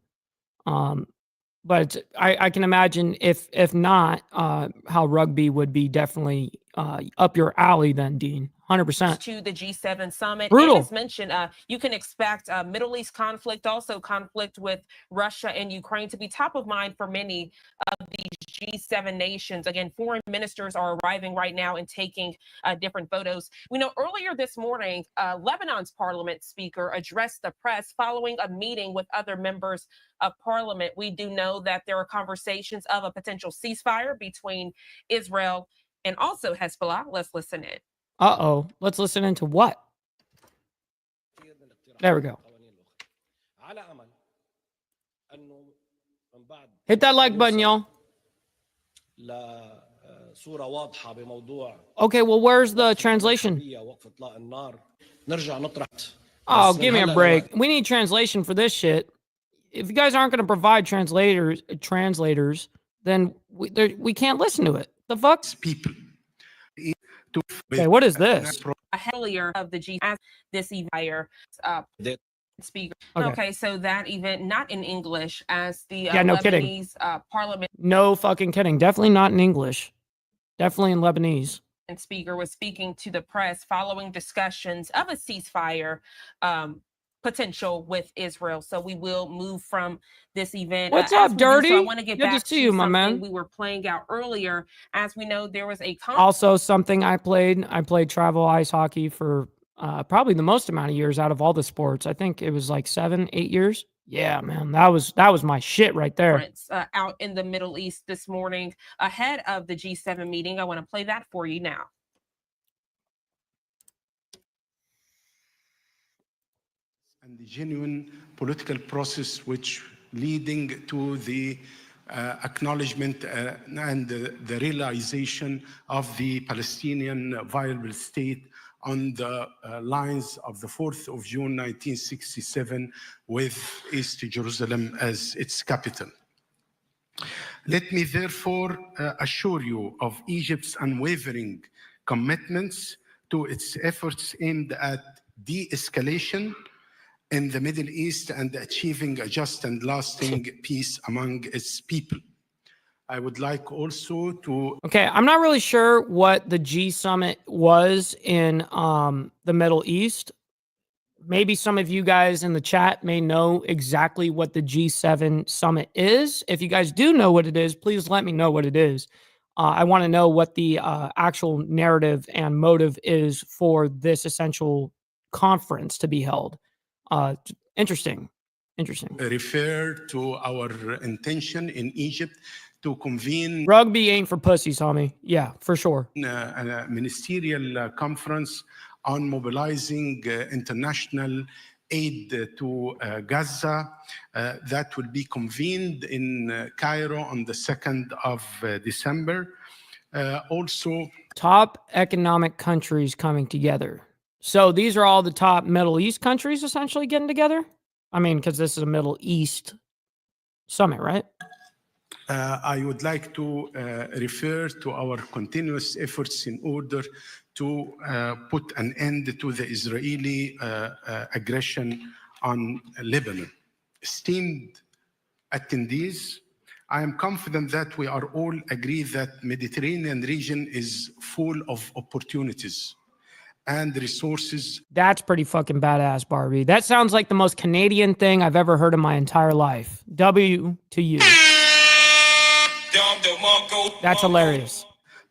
But I can imagine if not, how rugby would be definitely up your alley then, Dean. 100%. To the G7 summit. Brutal. And as mentioned, you can expect Middle East conflict, also conflict with Russia and Ukraine to be top of mind for many of these G7 nations. Again, foreign ministers are arriving right now and taking different photos. We know earlier this morning, Lebanon's parliament speaker addressed the press following a meeting with other members of parliament. We do know that there are conversations of a potential ceasefire between Israel and also Hezbollah. Let's listen in. Uh-oh. Let's listen into what? There we go. Hit that like button, y'all. Okay, well, where's the translation? Oh, give me a break. We need translation for this shit. If you guys aren't going to provide translators, then we can't listen to it. The fuck? People. Okay, what is this? A helier of the G as this event speaker. Okay, so that event not in English as the no Lebanese parliament. No fucking kidding. Definitely not in English. Definitely in Lebanese. And speaker was speaking to the press following discussions of a ceasefire potential with Israel. So we will move from this event. What's up, Dirty? So I want to get back to see you, my man. We were playing out earlier. As we know, there was a also something I played. I played travel ice hockey for probably the most amount of years out of all the sports. I think it was like 7-8 years. Yeah, man, that was my shit right there. Out in the Middle East this morning ahead of the G7 meeting. I want to play that for you now. And the genuine political process which leading to the acknowledgement and the realization of the Palestinian viable state on the lines of the 4th of June 1967 with East Jerusalem as its capital. Let me therefore assure you of Egypt's unwavering commitments to its efforts aimed at de-escalation in the Middle East and achieving a just and lasting peace among its people. I would like also to... Okay, I'm not really sure what the G summit was in the Middle East. Maybe some of you guys in the chat may know exactly what the G7 summit is. If you guys do know what it is, please let me know what it is. I want to know what the actual narrative and motive is for this essential conference to be held. Interesting. Refer to our intention in Egypt to convene... Rugby ain't for pussies, homie. Yeah, for sure. A ministerial conference on mobilizing international aid to Gaza that will be convened in Cairo on the 2nd of December. Also, top economic countries coming together. So these are all the top Middle East countries essentially getting together? I mean, because this is a Middle East summit, right? I would like to refer to our continuous efforts in order to put an end to the Israeli aggression on Lebanon. Esteemed attendees, I am confident that we are all agree that Mediterranean region is full of opportunities and resources. That's pretty fucking badass, Barbie. That sounds like the most Canadian thing I've ever heard in my entire life. W to you. That's hilarious.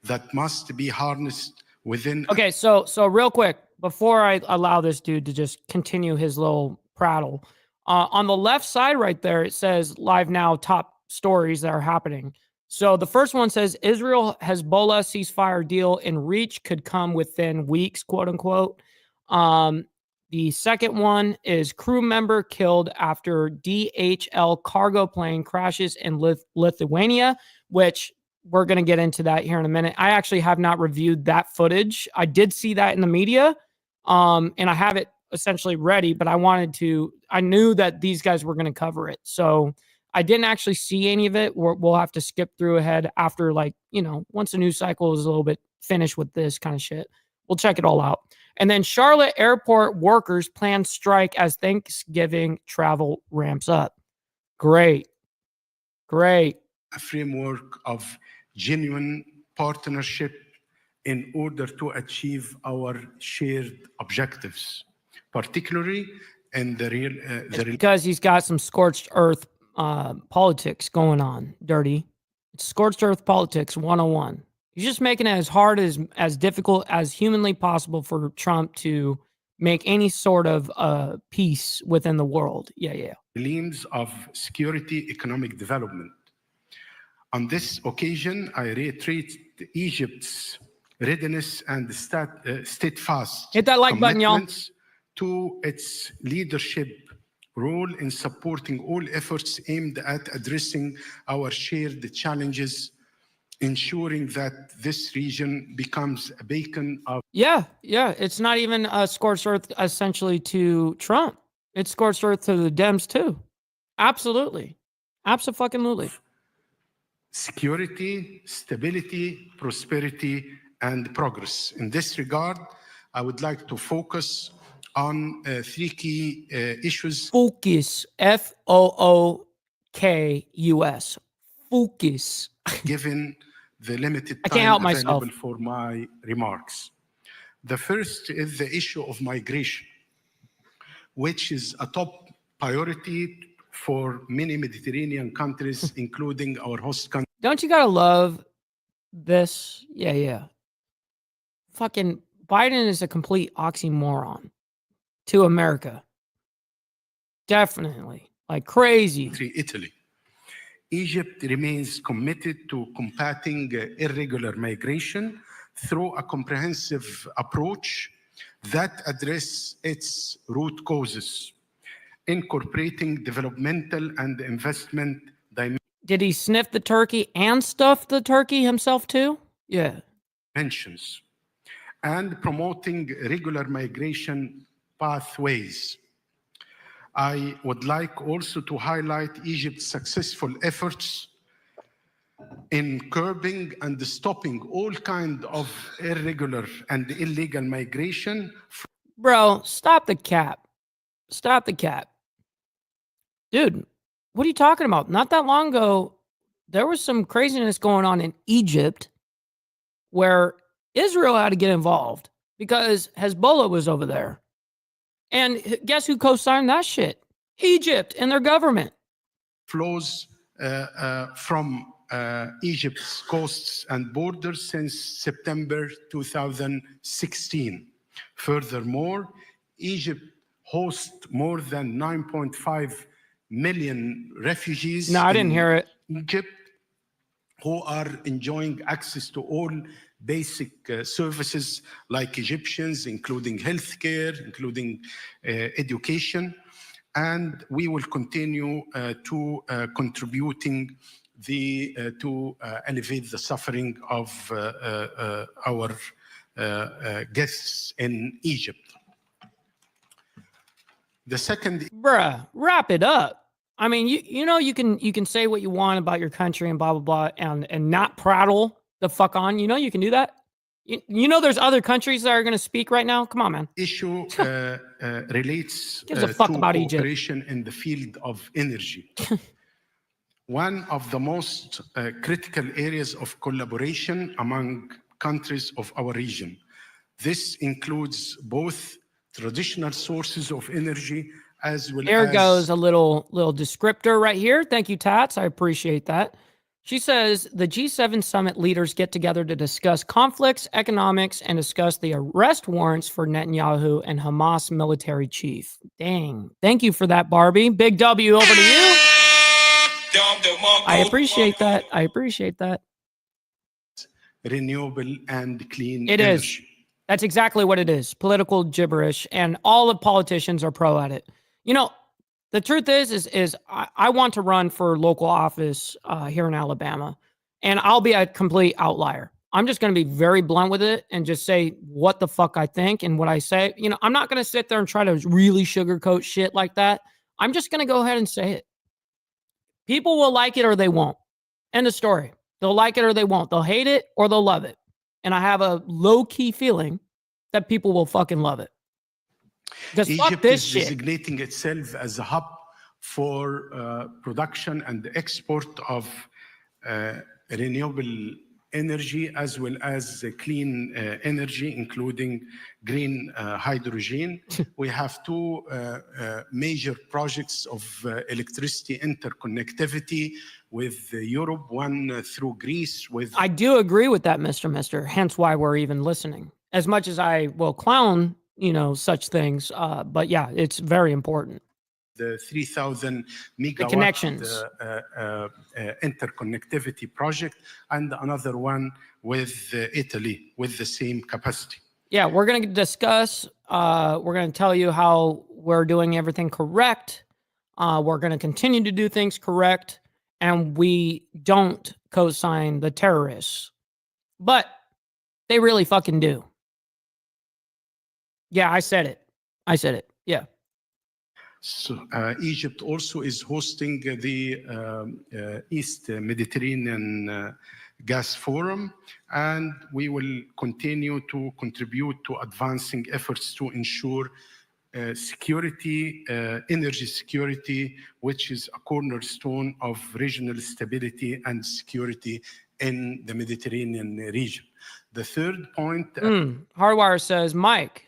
That must be harnessed within... Okay, so real quick, before I allow this dude to just continue his little prattle, on the left side right there, it says live now top stories that are happening. So the first one says Israel-Hezbollah ceasefire deal in reach could come within weeks, quote unquote. The second one is crew member killed after DHL cargo plane crashes in Lithuania, which we're going to get into that here in a minute. I actually have not reviewed that footage. I did see that in the media, and I have it essentially ready, but I knew that these guys were going to cover it. So I didn't actually see any of it. We'll have to skip through ahead after, like, once the news cycle is a little bit finished with this kind of shit. We'll check it all out. And then Charlotte airport workers plan strike as Thanksgiving travel ramps up. Great. A framework of genuine partnership in order to achieve our shared objectives, particularly in the real... because he's got some scorched earth politics going on, Dirty. It's scorched earth politics 101. He's just making it as hard as difficult as humanly possible for Trump to make any sort of peace within the world. Yeah. Themes of security, economic development. On this occasion, I reiterate Egypt's readiness and steadfast hit that like button, y'all, to its leadership role in supporting all efforts aimed at addressing our shared challenges, ensuring that this region becomes a beacon of... Yeah. It's not even a scorched earth essentially to Trump. It's scorched earth to the Dems too. Absolutely. Abso-fucking-lutely. Security, stability, prosperity, and progress. In this regard, I would like to focus on three key issues. Focus. F-O-O-K-U-S. Focus. Given the limited I can't time help available myself for my remarks. The first is the issue of migration, which is a top priority for many Mediterranean countries, including our host country. Don't you gotta love this? Yeah. Fucking Biden is a complete oxymoron to America. Definitely. Like crazy. Italy. Egypt remains committed to combating irregular migration through a comprehensive approach that addresses its root causes, incorporating developmental and investment Did he sniff the turkey and stuff the turkey himself too? Yeah. dimensions, and promoting regular migration pathways. I would like also to highlight Egypt's successful efforts in curbing and stopping all kinds of irregular and illegal migration. Bro, stop the cap. Stop the cap. Dude, what are you talking about? Not that long ago, there was some craziness going on in Egypt where Israel had to get involved because Hezbollah was over there. And guess who co-signed that shit? Egypt and their government. Flows from Egypt's coasts and borders since September 2016. Furthermore, Egypt hosts more than 9.5 million refugees. No, I didn't hear it. Egypt, who are enjoying access to all basic services like Egyptians, including healthcare, including education. And we will continue to contributing to alleviate the suffering of our guests in Egypt. The second, bruh, wrap it up. I mean, you know you can say what you want about your country and blah blah blah and not prattle the fuck on. You know you can do that. You know there's other countries that are going to speak right now. Come on, man. Issue relates Gives a fuck to about Egypt. cooperation in the field of energy. One of the most critical areas of collaboration among countries of our region. This includes both traditional sources of energy as well There as... goes a little descriptor right here. Thank you, Tats. I appreciate that. She says the G7 summit leaders get together to discuss conflicts, economics, and discuss the arrest warrants for Netanyahu and Hamas military chief. Dang. Thank you for that, Barbie. Big W over to you. I appreciate that. I appreciate that. Renewable and clean It energy. is. That's exactly what it is. Political gibberish, and all the politicians are pro at it. You know, the truth is I want to run for local office here in Alabama, and I'll be a complete outlier. I'm just going to be very blunt with it and just say what the fuck I think and what I say. You know, I'm not going to sit there and try to really sugarcoat shit like that. I'm just going to go ahead and say it. People will like it or they won't. End of story. They'll like it or they won't. They'll hate it or they'll love it. And I have a low-key feeling that people will fucking love it. Because fuck this shit. Designating itself as a hub for production and export of renewable energy as well as clean energy, including green hydrogen. We have two major projects of electricity interconnectivity with Europe, one through Greece. I do agree with that, Mr. Hence why we're even listening. As much as I will clown, such things, but yeah, it's very important. The 3,000 megawatt connections. Interconnectivity project, and another one with Italy with the same capacity. Yeah, we're going to discuss, we're going to tell you how we're doing everything correct. We're going to continue to do things correct, and we don't co-sign the terrorists. But they really fucking do. Yeah, I said it. Yeah. So Egypt also is hosting the East Mediterranean Gas Forum, and we will continue to contribute to advancing efforts to ensure security, energy security, which is a cornerstone of regional stability and security in the Mediterranean region. The third point... Hardwire says, Mike,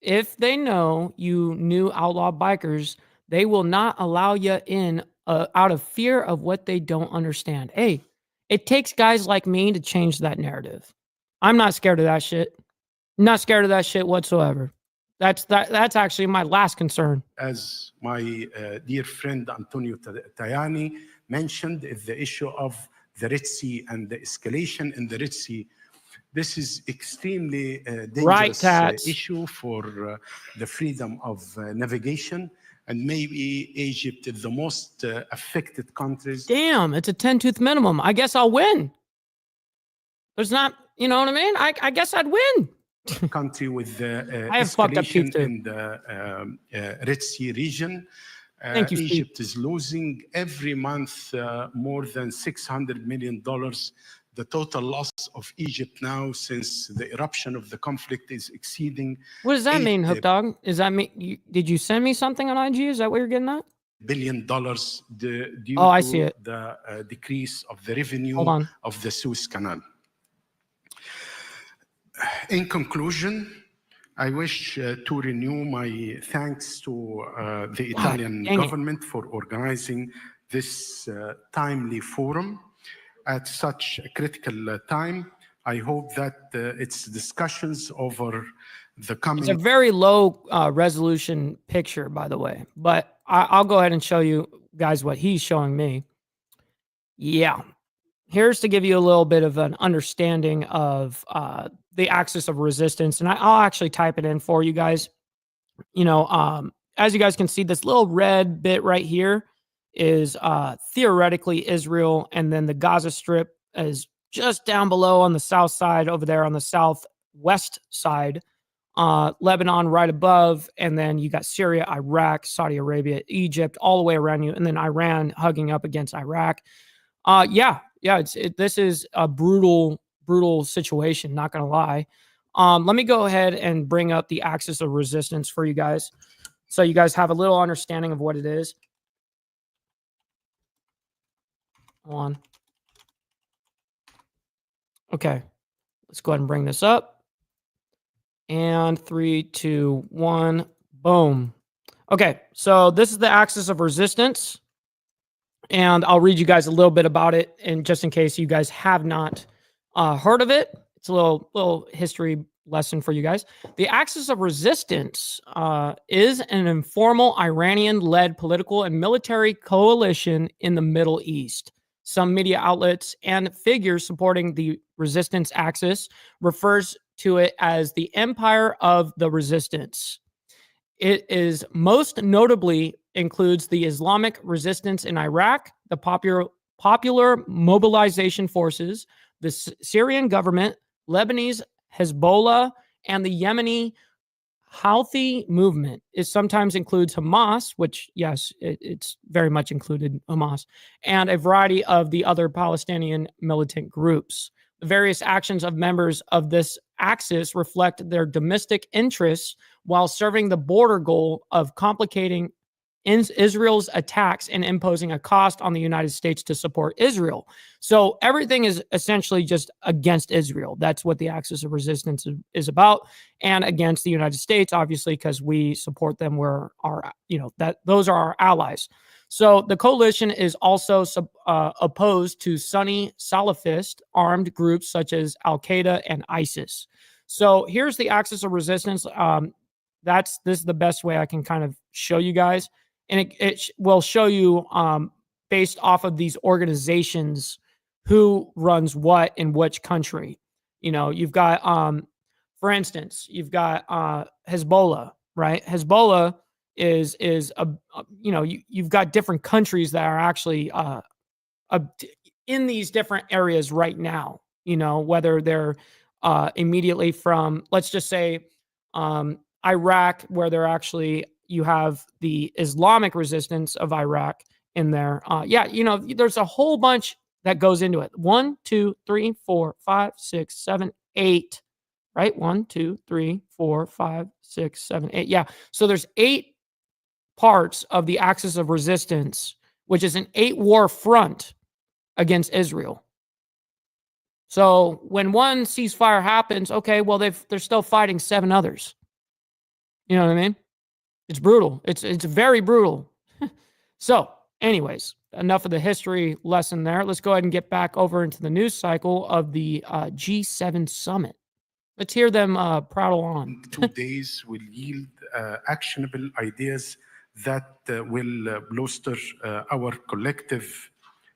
if they know you knew outlaw bikers, they will not allow you in out of fear of what they don't understand. Hey, it takes guys like me to change that narrative. I'm not scared of that shit. Not scared of that shit whatsoever. That's actually my last concern. As my dear friend Antonio Tajani mentioned, is the issue of the Red Sea and the escalation in the Red Sea. This is extremely dangerous issue for the freedom of navigation, and maybe Egypt is the most affected countries. Damn, it's a 10-tooth minimum. I guess I'll win. There's not, you know what I mean? I guess I'd win. Country with the I have fucked up teeth too. In the Red Sea region. Thank you, Egypt is losing every month more than $600 million. The total loss of Egypt now since the eruption of the conflict is exceeding. What does that mean, Hook Dog? Does that mean did you send me something on IG? Is that what you're getting at? $1 billion due I to see it. The decrease of the revenue of the Suez Canal. In conclusion, I wish to renew my thanks to the Italian government for organizing this timely forum at such a critical time. I hope that its discussions over the coming... It's a very low resolution picture, by the way, but I'll go ahead and show you guys what he's showing me. Yeah. Here's to give you a little bit of an understanding of the axis of resistance, and I'll actually type it in for you guys. As you guys can see, this little red bit right here is theoretically Israel, and then the Gaza Strip is just down below on the south side over there on the southwest side, Lebanon right above, and then you got Syria, Iraq, Saudi Arabia, Egypt all the way around you, and then Iran hugging up against Iraq. This is a brutal situation, not gonna lie. Let me go ahead and bring up the axis of resistance for you guys so you guys have a little understanding of what it is. Hold on. Okay, let's go ahead and bring this up. And 3, 2, 1, boom. Okay, so this is the axis of resistance. And I'll read you guys a little bit about it, and just in case you guys have not heard of it, it's a little history lesson for you guys. The axis of resistance is an informal Iranian-led political and military coalition in the Middle East. Some media outlets and figures supporting the resistance axis refers to it as the Empire of the Resistance. It is most notably includes the Islamic resistance in Iraq, the popular mobilization forces, the Syrian government, Lebanese Hezbollah, and the Yemeni Houthi movement. It sometimes includes Hamas, which, yes, it's very much included Hamas, and a variety of the other Palestinian militant groups. The various actions of members of this axis reflect their domestic interests while serving the border goal of complicating Israel's attacks and imposing a cost on the United States to support Israel. So everything is essentially just against Israel. That's what the axis of resistance is about, and against the United States, obviously, because we support them. Those are our allies. So the coalition is also opposed to Sunni Salafist armed groups such as Al-Qaeda and ISIS. So here's the axis of resistance. This is the best way I can kind of show you guys. And it will show you based off of these organizations who runs what in which country. You know, you've got, for instance, you've got Hezbollah, right? Hezbollah is you've got different countries that are actually in these different areas right now, you know, whether they're immediately from, let's just say, Iraq, where they're actually, you have the Islamic resistance of Iraq in there. You know, there's a whole bunch that goes into it. 1, 2, 3, 4, 5, 6, 7, 8, right? 1, 2, 3, 4, 5, 6, 7, 8. Yeah. So there's 8 parts of the axis of resistance, which is an 8-war front against Israel. So when one ceasefire happens, okay, well, they're still fighting 7 others. You know what I mean? It's brutal. It's very brutal. So anyways, enough of the history lesson there. Let's go ahead and get back over into the news cycle of the G7 summit. Let's hear them prattle on. 2 days will yield actionable ideas that will bolster our collective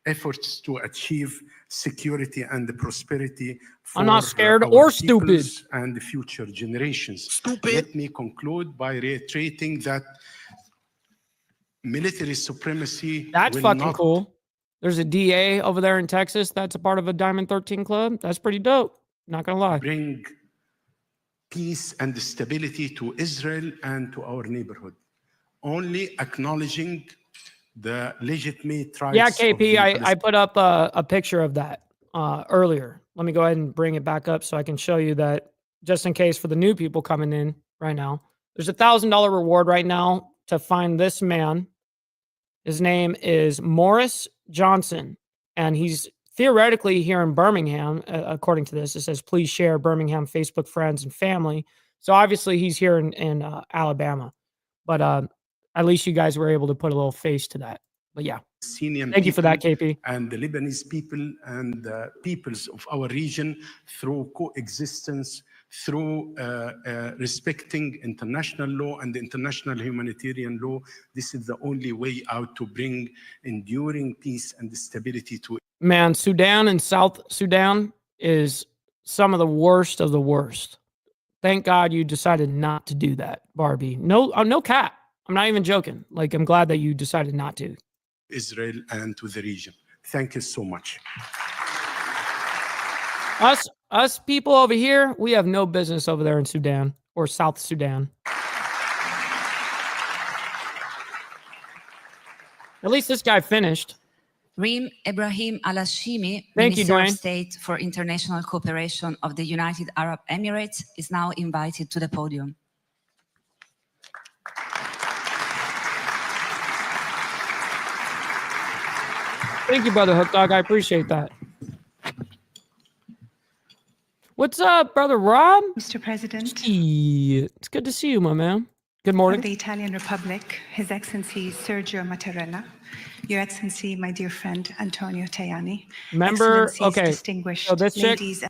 efforts to achieve security and prosperity for I'm not scared our or stupid. peoples and the future generations. Stupid. Let me conclude by reiterating that military supremacy That's will fucking not cool. There's a DA over there in Texas that's a part of a Diamond 13 club. That's pretty dope. Not gonna lie. bring peace and stability to Israel and to our neighborhood. Only acknowledging the legitimate rights. Yeah, of KP, the I put up a picture of that earlier. Let me go ahead and bring it back up so I can show you that, just in case for the new people coming in right now. There's a $1,000 reward right now to find this man. His name is Morris Johnson, and he's theoretically here in Birmingham. According to this, it says, please share Birmingham Facebook friends and family. So obviously he's here in Alabama, but at least you guys were able to put a little face to that. But yeah, thank you for that, KP. And the Lebanese people and the peoples of our region through coexistence, through respecting international law and international humanitarian law. This is the only way out to bring enduring peace and stability to. Man, Sudan and South Sudan is some of the worst of the worst. Thank God you decided not to do that, Barbie. No cap. I'm not even joking. Like, I'm glad that you decided not to. Israel and to the region. Thank you so much. Us people over here, we have no business over there in Sudan or South Sudan. At least this guy finished. Reem Ebrahim Al-Hashimi, Thank you, Minister of Dwayne. State for International Cooperation of the United Arab Emirates, is now invited to the podium. Thank you, Brother Hook Dog. I appreciate that. What's up, Brother Rob? Mr. President It's good to see you, my man. Good of morning. the Italian Republic, His Excellency Sergio Mattarella, Your Excellency, my dear friend Antonio Tajani, Member, Excellencies, okay, distinguished so this ladies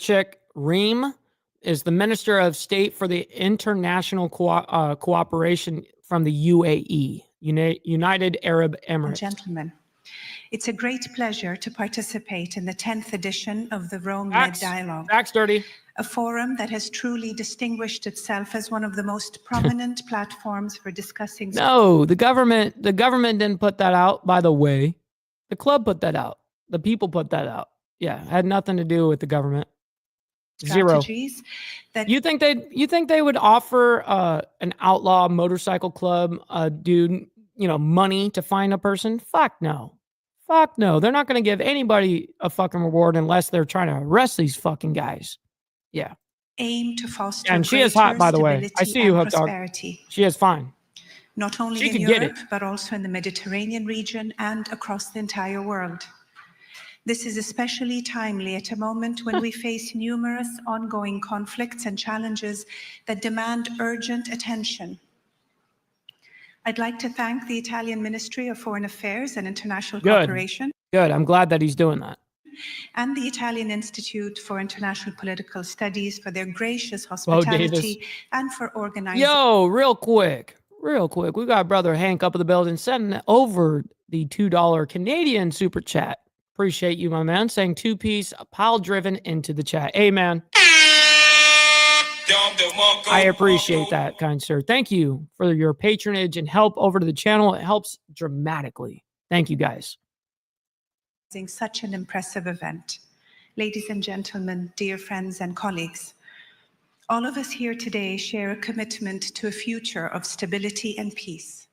chick, Reem, is the Minister of State for the International Cooperation from the UAE, United Arab and Emirates. gentlemen. It's a great pleasure to participate in the 10th edition of the Rome-led dialogue, Facts dirty. a forum that has truly distinguished itself as one of the most prominent platforms for discussing No, the government didn't put that out, by the way. The club put that out. The people put that out. Yeah, had nothing to do with the government. Zero. strategies that You think they would offer an outlaw motorcycle club dude, money to find a person? Fuck no. Fuck no. They're not going to give anybody a fucking reward unless they're trying to arrest these fucking guys. Yeah. aim to foster And she is hot, by the way. I stability see you, and Hook Dog. prosperity, She is fine. not only She in could get Europe, it. but also in the Mediterranean region and across the entire world. This is especially timely at a moment when we face numerous ongoing conflicts and challenges that demand urgent attention. I'd like to thank the Italian Ministry of Foreign Affairs and International Good. Cooperation Good. I'm glad that he's doing that. and the Italian Institute for International Political Studies for their gracious Davis. hospitality and for organizing. Yo, real quick. We got brother Hank up in the building sending over the $2 Canadian super chat. Appreciate you, my man. Saying two-piece pile driven into the chat. Amen. I appreciate that, kind sir. Thank you for your patronage and help over to the channel. It helps dramatically. Thank you, guys. Such an impressive event. Ladies and gentlemen, dear friends and colleagues, all of us here today share a commitment to a future of stability and peace.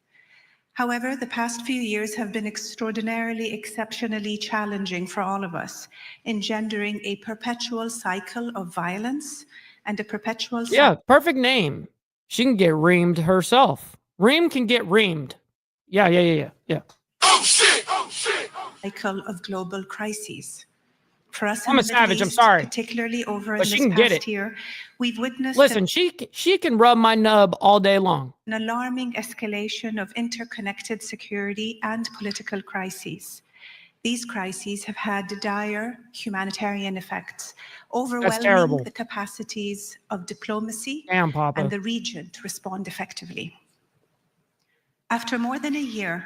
However, the past few years have been exceptionally challenging for all of us, engendering a perpetual cycle of violence and a perpetual perfect name. She can get reamed herself. Ream can get reamed. Yeah. Oh shit! Cycle of global crises. For us, I'm a savage. I'm sorry. Particularly over But in she this can get past it. year, we've witnessed. Listen, she can rub my nub all day long. An alarming escalation of interconnected security and political crises. These crises have had dire humanitarian effects, overwhelming the capacities of diplomacy and the region to respond effectively. After more than a year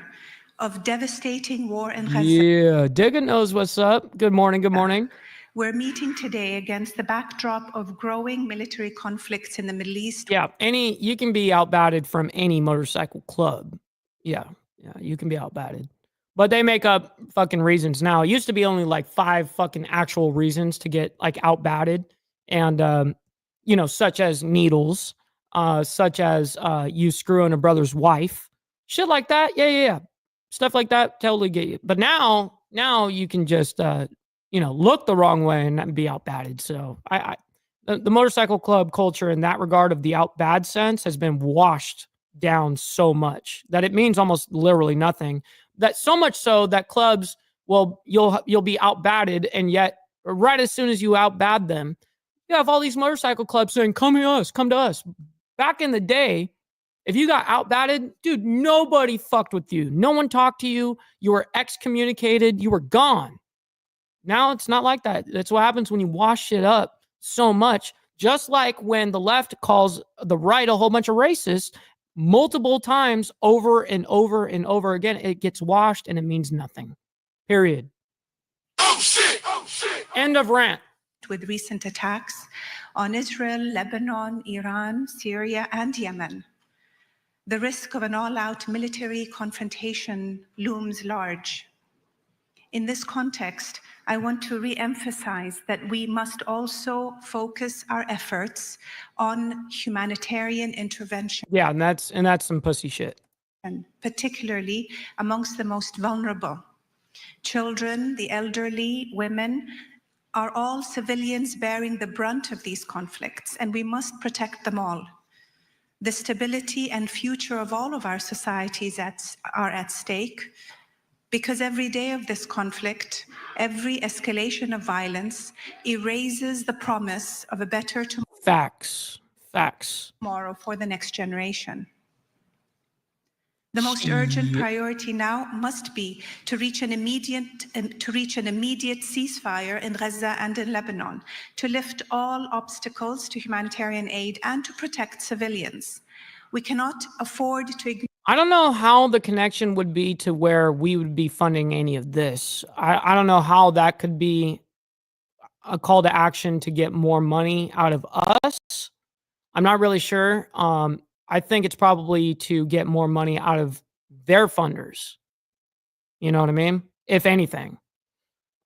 of devastating war in Gaza. Yeah, Digga knows what's up. Good morning. We're meeting today against the backdrop of growing military conflicts in the Middle East. Yeah, you can be outbatted from any motorcycle club. Yeah, you can be outbatted. But they make up fucking reasons now. It used to be only like 5 fucking actual reasons to get like outbatted. And, such as needles, such as you screwing a brother's wife, shit like that. Yeah. Stuff like that totally get you. But now you can just, look the wrong way and be outbatted. So the motorcycle club culture in that regard of the outbad sense has been washed down so much that it means almost literally nothing. That so much so that clubs, you'll be outbatted, and yet right as soon as you outbad them, you have all these motorcycle clubs saying, come to us. Back in the day, if you got outbatted, dude, nobody fucked with you. No one talked to you. You were excommunicated. You were gone. Now it's not like that. That's what happens when you wash shit up so much. Just like when the left calls the right a whole bunch of racists multiple times over and over and over again, it gets washed and it means nothing. Period. Oh shit. End of rant. With recent attacks on Israel, Lebanon, Iran, Syria, and Yemen, the risk of an all-out military confrontation looms large. In this context, I want to re-emphasize that we must also focus our efforts on humanitarian intervention. Yeah, and that's some pussy shit. And particularly amongst the most vulnerable. Children, the elderly, women are all civilians bearing the brunt of these conflicts, and we must protect them all. The stability and future of all of our societies are at stake, because every day of this conflict, every escalation of violence erases the promise of a better tomorrow. Facts. Tomorrow for the next generation. The most urgent priority now must be to reach an immediate ceasefire in Gaza and in Lebanon, to lift all obstacles to humanitarian aid and to protect civilians. We cannot afford to ignore. I don't know how the connection would be to where we would be funding any of this. I don't know how that could be a call to action to get more money out of us. I'm not really sure. I think it's probably to get more money out of their funders. You know what I mean? If anything.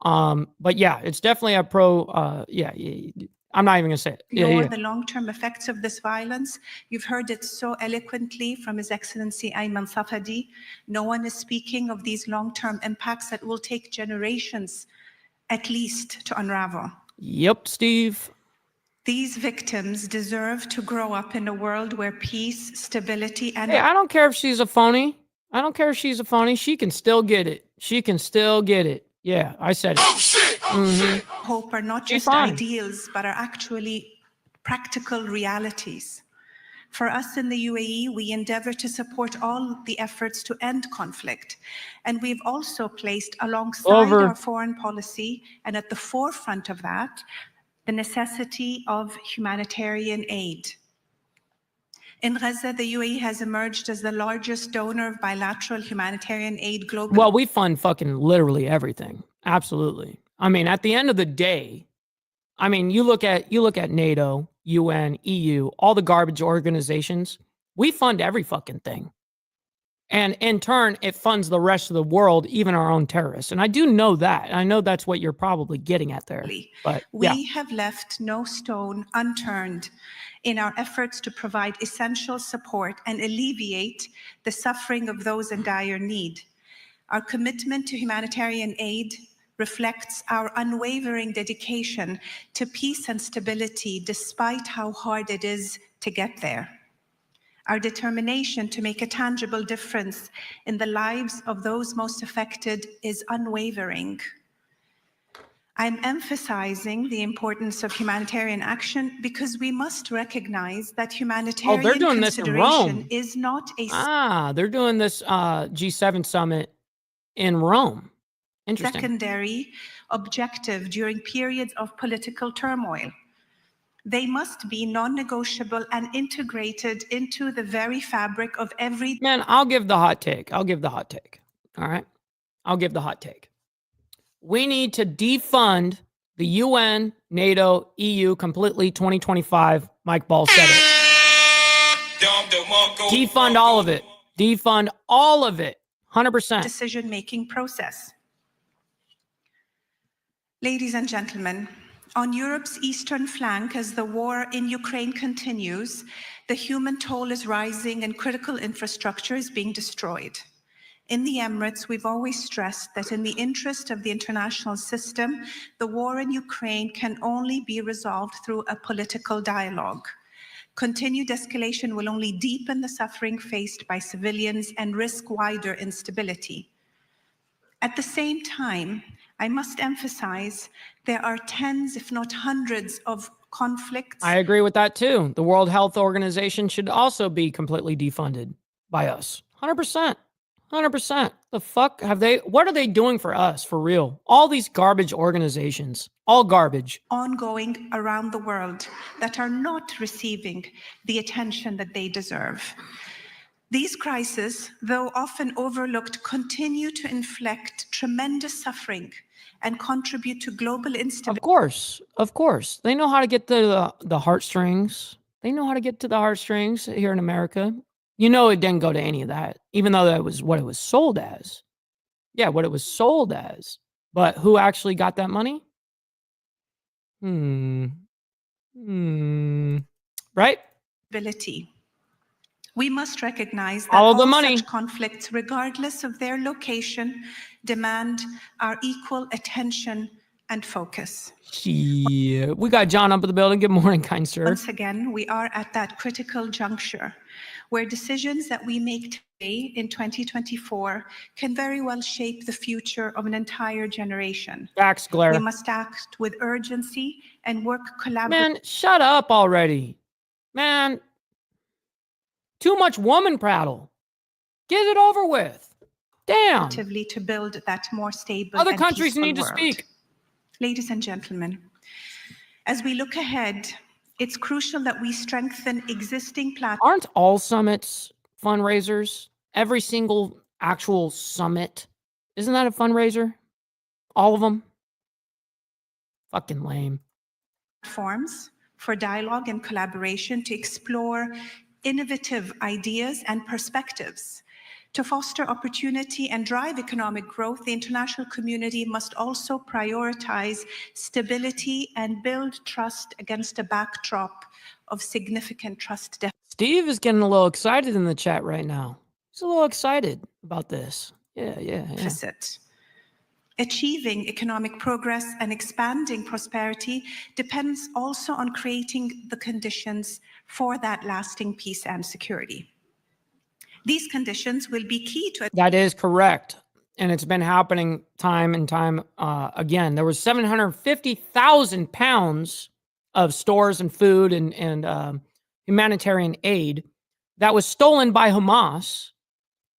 But yeah, it's definitely a pro. I'm not even going to say it. Ignore the long-term effects of this violence. You've heard it so eloquently from His Excellency Ayman Safadi. No one is speaking of these long-term impacts that will take generations at least to unravel. Yep, Steve. These victims deserve to grow up in a world where peace, stability, and... Hey, I don't care if she's a phony. She can still get it. Yeah, I said it. Oh, shit. Hope are not just ideals, but are actually practical realities. For us in the UAE, we endeavor to support all the efforts to end conflict. And we've also placed alongside our foreign policy and at the forefront of that, the necessity of humanitarian aid. In Gaza, the UAE has emerged as the largest donor of bilateral humanitarian aid globally. Well, we fund fucking literally everything. Absolutely. I mean, at the end of the day, I mean, you look at NATO, UN, EU, all the garbage organizations, we fund every fucking thing. And in turn, it funds the rest of the world, even our own terrorists. And I do know that. I know that's what you're probably getting at there. But we have left no stone unturned in our efforts to provide essential support and alleviate the suffering of those in dire need. Our commitment to humanitarian aid reflects our unwavering dedication to peace and stability, despite how hard it is to get there. Our determination to make a tangible difference in the lives of those most affected is unwavering. I'm emphasizing the importance of humanitarian action because we must recognize that humanitarian they're doing this in Rome. Is not a they're doing this G7 summit in Rome. Interesting. Secondary objective during periods of political turmoil. They must be non-negotiable and integrated into the very fabric of every... Man, I'll give the hot take. All right? I'll give the hot take. We need to defund the UN, NATO, EU completely 2025. Mike Ball said it. Defund all of it. Defund all of it. 100%. Decision-making process. Ladies and gentlemen, on Europe's eastern flank, as the war in Ukraine continues, the human toll is rising and critical infrastructure is being destroyed. In the Emirates, we've always stressed that in the interest of the international system, the war in Ukraine can only be resolved through a political dialogue. Continued escalation will only deepen the suffering faced by civilians and risk wider instability. At the same time, I must emphasize there are tens, if not hundreds, of conflicts. I agree with that too. The World Health Organization should also be completely defunded by us. 100%. 100%. The fuck have they, what are they doing for us, for real? All these garbage organizations, all garbage. Ongoing around the world that are not receiving the attention that they deserve. These crises, though often overlooked, continue to inflict tremendous suffering and contribute to global instability. Of course. They know how to get to the heartstrings. They know how to get to the heartstrings here in America. You know it didn't go to any of that, even though that was what it was sold as. Yeah, what it was sold as. But who actually got that money? Right? We must recognize that all the money. Such conflicts, regardless of their location, demand our equal attention and focus. Yeah. We got John up in the building. Good morning, kind sir. Once again, we are at that critical juncture where decisions that we make today in 2024 can very well shape the future of an entire generation. Facts, Glare. We must act with urgency and work collaboratively. Man, shut up already. Man. Too much woman prattle. Get it over with. Damn. To build that more stable Other and countries peaceful need to world. speak. Ladies and gentlemen, as we look ahead, it's crucial that we strengthen existing platforms. Aren't all summits fundraisers? Every single actual summit. Isn't that a fundraiser? All of them? Fucking lame. Platforms for dialogue and collaboration to explore innovative ideas and perspectives. To foster opportunity and drive economic growth, the international community must also prioritize stability and build trust against a backdrop of significant trust deficit. Steve is getting a little excited in the chat right now. He's a little excited about this. Yeah. Achieving economic progress and expanding prosperity depends also on creating the conditions for that lasting peace and security. These conditions will be key to... That is correct. And it's been happening time and time again. There was 750,000 pounds of stores and food and humanitarian aid that was stolen by Hamas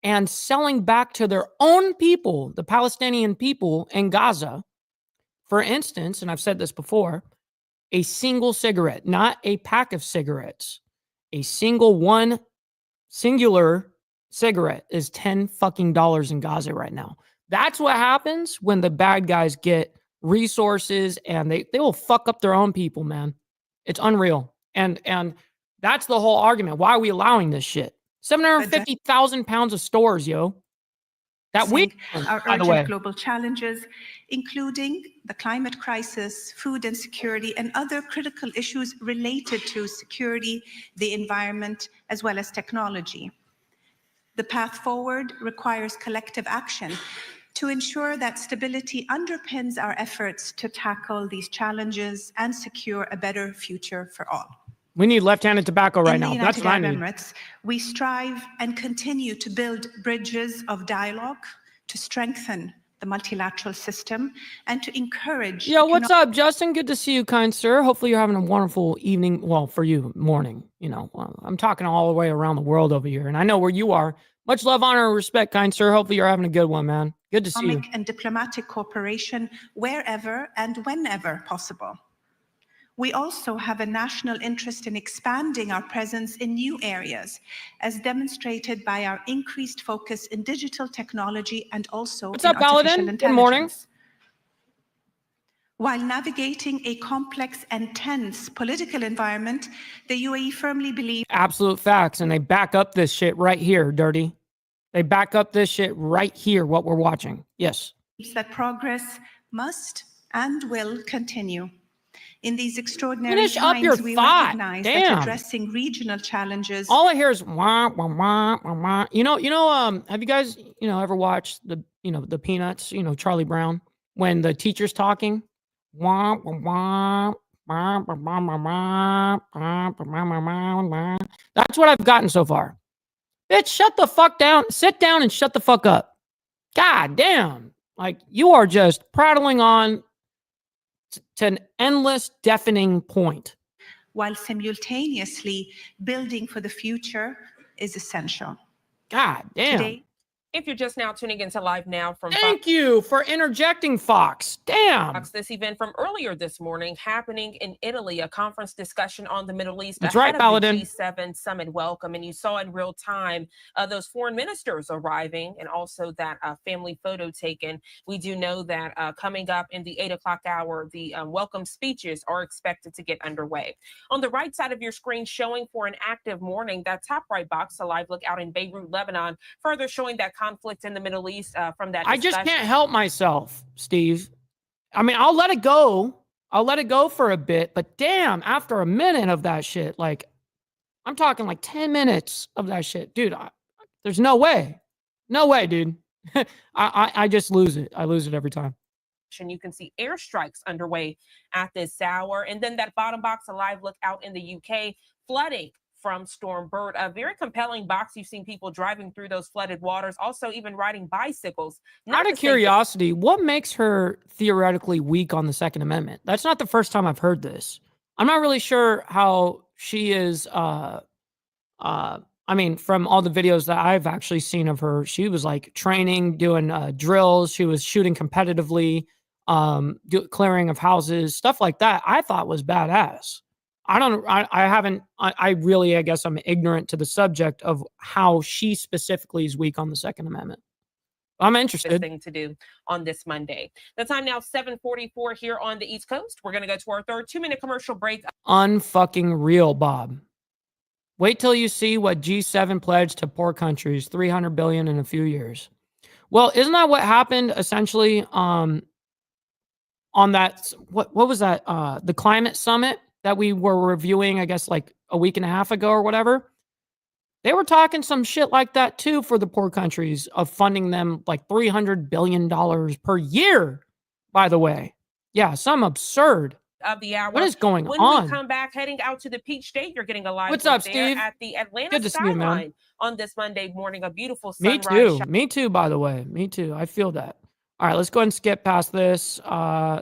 and selling back to their own people, the Palestinian people in Gaza. For instance, and I've said this before, a single cigarette, not a pack of cigarettes, a singular cigarette is $10 fucking in Gaza right now. That's what happens when the bad guys get resources and they will fuck up their own people, man. It's unreal. And that's the whole argument. Why are we allowing this shit? 750,000 pounds of stores, yo. That we, our by the way, urgent global challenges, including the climate crisis, food insecurity, and other critical issues related to security, the environment, as well as technology. The path forward requires collective action to ensure that stability underpins our efforts to tackle these challenges and secure a better future for all. we need left-handed tobacco right now. In the That's United what I Arab need. Emirates, we strive and continue to build bridges of dialogue to strengthen the multilateral system and to encourage. Yo, what's up, Justin? Good to see you, kind sir. Hopefully you're having a wonderful evening. Well, for you, morning. You know, I'm talking all the way around the world over here, and I know where you are. Much love, honor, and respect, kind sir. Hopefully you're having a good one, man. Good to see you. Economic and diplomatic cooperation wherever and whenever possible. We also have a national interest in expanding our presence in new areas, as demonstrated by our increased focus in digital technology and also What's in up, Paladin? artificial Good morning. intelligence. While navigating a complex and tense political environment, the UAE firmly believes Absolute facts, and they back up this shit right here, Dirty. They back up this shit right here, what we're watching. Yes. that progress must and will continue. In these extraordinary Finish up your times, we thought. recognize Damn. that addressing regional challenges. All I hear is wah, wah, wah, wah, wah. Have you guys, ever watched the Peanuts, Charlie Brown, when the teacher's talking? Wah, wah, wah, wah, wah, wah, wah, wah, wah, wah, wah, wah. That's what I've gotten so far. Bitch, shut the fuck down. Sit down and shut the fuck up. God damn. Like, you are just prattling on to an endless, deafening point. While simultaneously building for the future is essential. God damn. Today, If you're just now tuning into Live Now from Thank you for interjecting, Fox. Damn. Fox, this event from earlier this morning happening in Italy, a conference discussion on the Middle East That's ahead right, Paladin. of the G7 summit welcome. And you saw in real time those foreign ministers arriving and also that family photo taken. We do know that coming up in the 8 o'clock hour, the welcome speeches are expected to get underway. On the right side of your screen, showing for an active morning, that top right box, a live look out in Beirut, Lebanon, further showing that conflict in the Middle East from that I just discussion. can't help myself, Steve. I mean, I'll let it go. I'll let it go for a bit, but damn, after a minute of that shit, like, I'm talking like 10 minutes of that shit, dude, there's no way. No way, dude. I just lose it. I lose it every time. And you can see airstrikes underway at this hour. And then that bottom box, a live look out in the UK, flooding from Storm Bert. A very compelling box. You've seen people driving through those flooded waters, also even riding bicycles. Out of curiosity, what makes her theoretically weak on the Second Amendment? That's not the first time I've heard this. I'm not really sure how she is. I mean, from all the videos that I've actually seen of her, she was like training, doing drills. She was shooting competitively, clearing of houses, stuff like that. I thought was badass. I guess I'm ignorant to the subject of how she specifically is weak on the Second Amendment. I'm interested. Thing to do on this Monday. The time now 7:44 here on the East Coast. We're going to go to our third 2-minute commercial break. Unfucking real, Bob. Wait till you see what G7 pledged to poor countries, $300 billion in a few years. Well, isn't that what happened essentially on that? What was that? The climate summit that we were reviewing, I guess, like a week and a half ago or whatever. They were talking some shit like that too for the poor countries, of funding them like $300 billion per year, by the way. Yeah, some absurd. Of the hour. What is going when on? we come back, heading out to the Peach State, you're getting a live What's look up, there Steve? at the Atlanta Good to see you, man. skyline on this Monday morning. A beautiful Me sunrise. too. Me too, by the way. Me too. I feel that. All right, let's go ahead and skip past this. I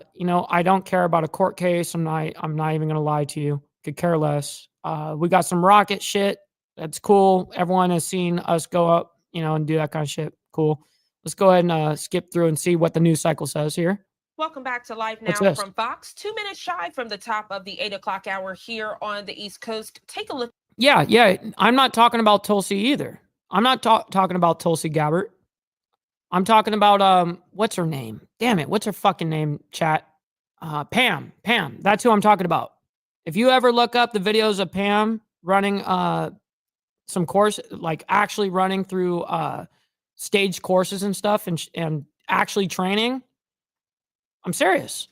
don't care about a court case. I'm not even going to lie to you. Could care less. We got some rocket shit. That's cool. Everyone has seen us go up, and do that kind of shit. Cool. Let's go ahead and skip through and see what the news cycle says here. Welcome back to Live What's Now this? from Fox. 2 minutes shy from the top of the 8 o'clock hour here on the East Coast. Take a look. Yeah. I'm not talking about Tulsi either. I'm not talking about Tulsi Gabbard. I'm talking about, what's her name? Damn it. What's her fucking name, chat? Pam. That's who I'm talking about. If you ever look up the videos of Pam running some course, like actually running through staged courses and stuff and actually training, I'm serious.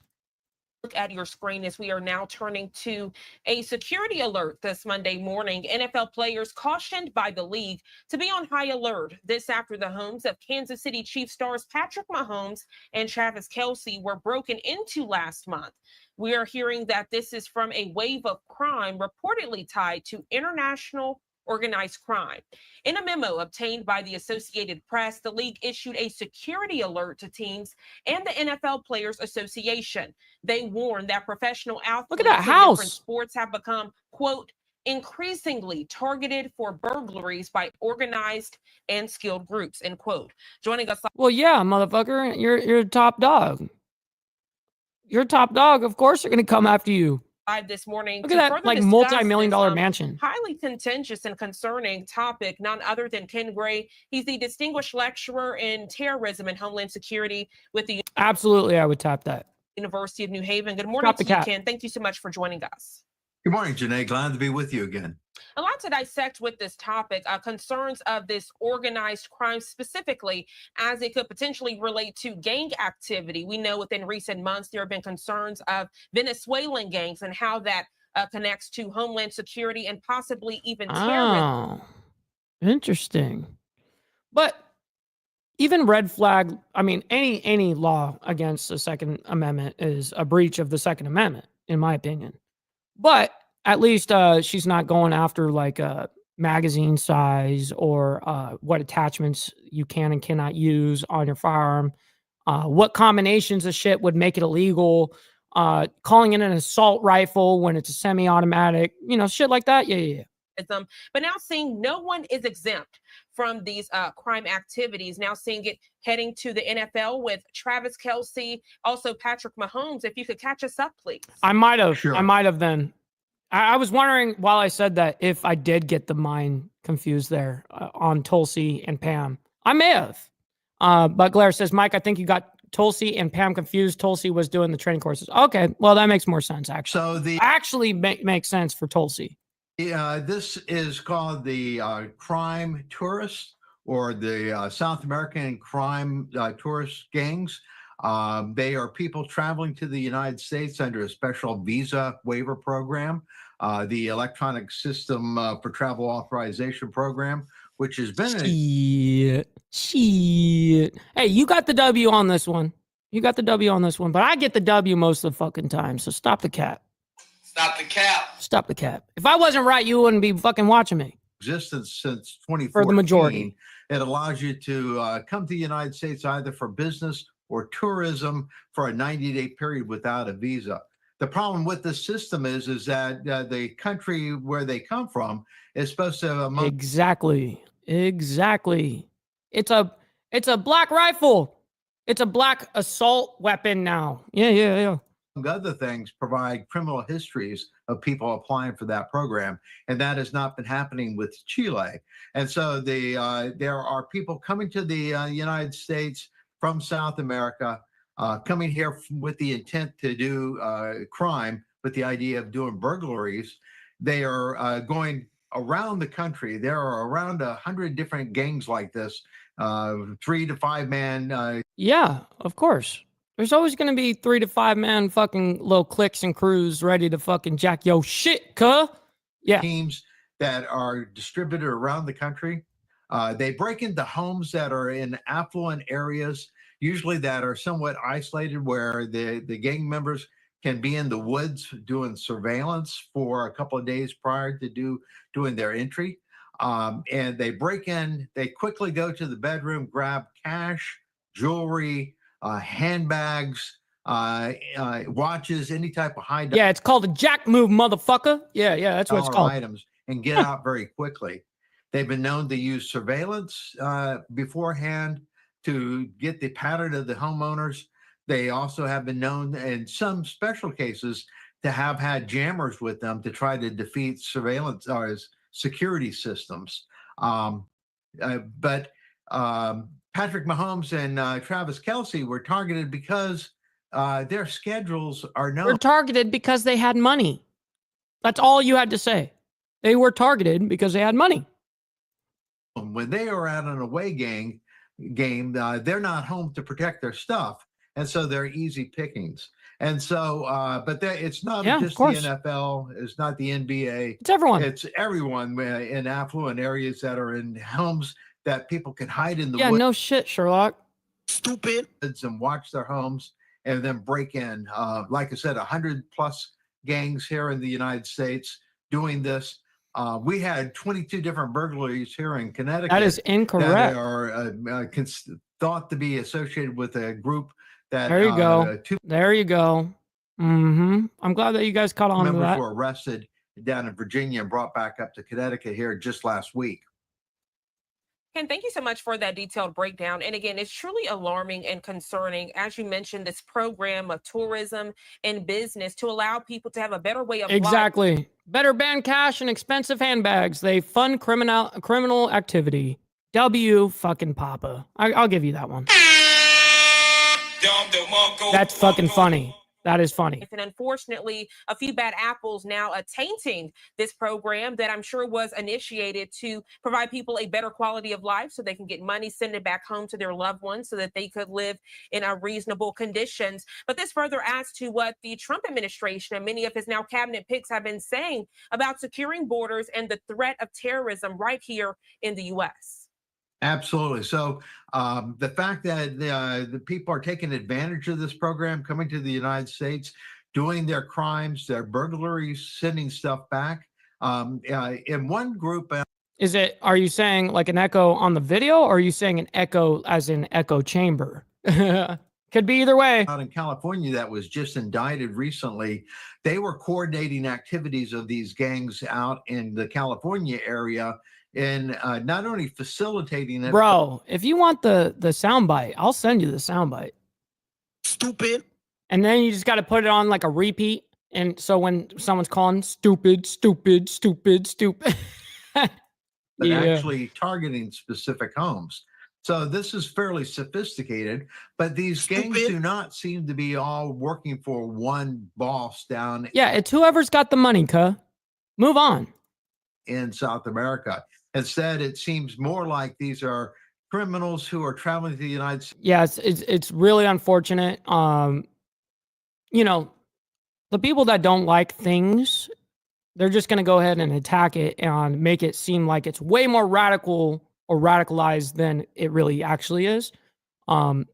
Look at your screen as we are now turning to a security alert this Monday morning. NFL players cautioned by the league to be on high alert. This after the homes of Kansas City Chiefs stars Patrick Mahomes and Travis Kelce were broken into last month. We are hearing that this is from a wave of crime reportedly tied to international organized crime. In a memo obtained by the Associated Press, the league issued a security alert to teams and the NFL Players Association. They warned that professional athletes Look at that in house. different sports have become, quote, increasingly targeted for burglaries by organized and skilled groups, end quote. Joining us. Well, yeah, motherfucker, you're top dog. You're top dog. Of course they're going to come after you. Live this morning. Look at that, like, multi-million-dollar mansion. Highly contentious and concerning topic, none other than Ken Gray. He's the distinguished lecturer in terrorism and homeland security with the Absolutely, I would tap that. University of New Haven. Good morning to you, Ken. Thank you so much for joining us. Good morning, Janae. Glad to be with you again. A lot to dissect with this topic, concerns of this organized crime specifically as it could potentially relate to gang activity. We know within recent months there have been concerns of Venezuelan gangs and how that connects to homeland security and possibly even terrorism. Oh, interesting. But even red flag, I mean, any law against the Second Amendment is a breach of the Second Amendment, in my opinion. But at least she's not going after like magazine size or what attachments you can and cannot use on your firearm. What combinations of shit would make it illegal? Calling it an assault rifle when it's a semi-automatic, shit like that. Yeah. But now seeing no one is exempt from these crime activities. Now seeing it heading to the NFL with Travis Kelce, also Patrick Mahomes. If you could catch us up, please. I might have. Sure. I might have then. I was wondering while I said that if I did get the mind confused there on Tulsi and Pam. I may have. But Blair says, Mike, I think you got Tulsi and Pam confused. Tulsi was doing the training courses. Okay, well, that makes more sense, actually. So the actually makes sense for Tulsi. this is called the crime tourists or the South American crime tourist gangs. They are people traveling to the United States under a special visa waiver program, the electronic system for travel authorization program, which has been Shit. Hey, you got the W on this one. But I get the W most of the fucking time. So stop the cap. Stop the cap. If I wasn't right, you wouldn't be fucking watching me. Existence since 2014. For the majority. It allows you to come to the United States either for business or tourism for a 90-day period without a visa. The problem with this system is that the country where they come from is supposed to Exactly. It's a black rifle. It's a black assault weapon now. Yeah. among other things, provide criminal histories of people applying for that program. And that has not been happening with Chile. And so there are people coming to the United States from South America, coming here with the intent to do crime, with the idea of doing burglaries. They are going around the country. There are around 100 different gangs like this, 3 to 5 man. Yeah, of course. There's always going to be 3 to 5 man fucking little cliques and crews ready to fucking jack yo shit, cuh. Yeah. Teams that are distributed around the country. They break into homes that are in affluent areas, usually that are somewhat isolated, where the gang members can be in the woods doing surveillance for a couple of days prior to doing their entry. And they break in, they quickly go to the bedroom, grab cash, jewelry, handbags, watches, any type of high Yeah, it's called a jack move, motherfucker. Yeah, that's what it's called. items and get out very quickly. They've been known to use surveillance beforehand to get the pattern of the homeowners. They also have been known in some special cases to have had jammers with them to try to defeat surveillance or security systems. But Patrick Mahomes and Travis Kelce were targeted because their schedules are known. They're targeted because they had money. That's all you had to say. They were targeted because they had money. When they are at an away game, they're not home to protect their stuff. And so they're easy pickings. And so, but it's not just the NFL, it's not the NBA. It's everyone. It's everyone in affluent areas that are in homes that people can hide in the woods. Yeah, no shit, Sherlock. Stupid. And watch their homes and then break in. Like I said, 100+ gangs here in the United States doing this. We had 22 different burglaries here in Connecticut. That is incorrect. That are thought to be associated with a group that. There you go. There you go. I'm glad that you guys caught on to that. Members were arrested down in Virginia and brought back up to Connecticut here just last week. Ken, thank you so much for that detailed breakdown. And again, it's truly alarming and concerning, as you mentioned, this program of tourism and business to allow people to have a better way of life. Exactly. Better ban cash and expensive handbags. They fund criminal activity. W fucking Papa. I'll give you that one. That's fucking funny. That is funny. And unfortunately, a few bad apples now are tainting this program that I'm sure was initiated to provide people a better quality of life so they can get money, send it back home to their loved ones so that they could live in reasonable conditions. But this further adds to what the Trump administration and many of his now cabinet picks have been saying about securing borders and the threat of terrorism right here in the U.S. Absolutely. So the fact that the people are taking advantage of this program, coming to the United States, doing their crimes, their burglaries, sending stuff back. In one group. Are you saying like an echo on the video, or are you saying an echo as in echo chamber? Could be either way. Out in California that was just indicted recently, they were coordinating activities of these gangs out in the California area. And not only facilitating it. Bro, if you want the soundbite, I'll send you the soundbite. Stupid. And then you just got to put it on like a repeat. And so when someone's calling stupid. But actually targeting specific homes. So this is fairly sophisticated, but these gangs do not seem to be all working for one boss down. Yeah, it's whoever's got the money, cuh. Move on. In South America. Instead, it seems more like these are criminals who are traveling to the United States. Yes, it's really unfortunate. You know, the people that don't like things, they're just going to go ahead and attack it and make it seem like it's way more radical or radicalized than it really actually is. You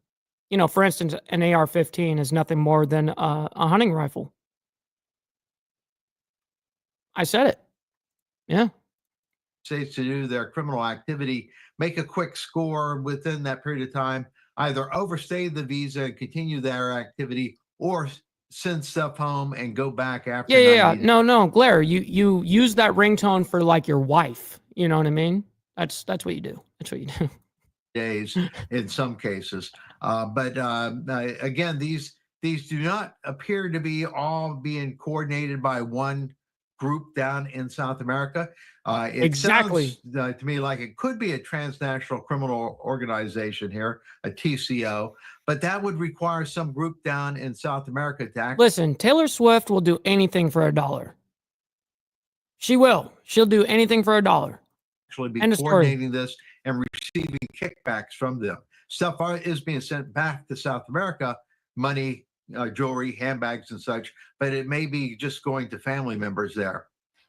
know, for instance, an AR-15 is nothing more than a hunting rifle. I said it. Yeah. States to do their criminal activity, make a quick score within that period of time, either overstay the visa and continue their activity, or send stuff home and go back after. Yeah. No, Blair, you use that ringtone for like your wife. You know what I mean? That's what you do. That's what you do. Days in some cases, but again, these do not appear to be all being coordinated by one group down in South America. It sounds to me like it could be a transnational criminal organization here, a TCO, but that would require some group down in South America to act. Listen, Taylor Swift will do anything for $1. She will. She'll do anything for $1. Actually be coordinating this and receiving kickbacks from them. Stuff is being sent back to South America, money, jewelry, handbags, and such, but it may be just going to family members there.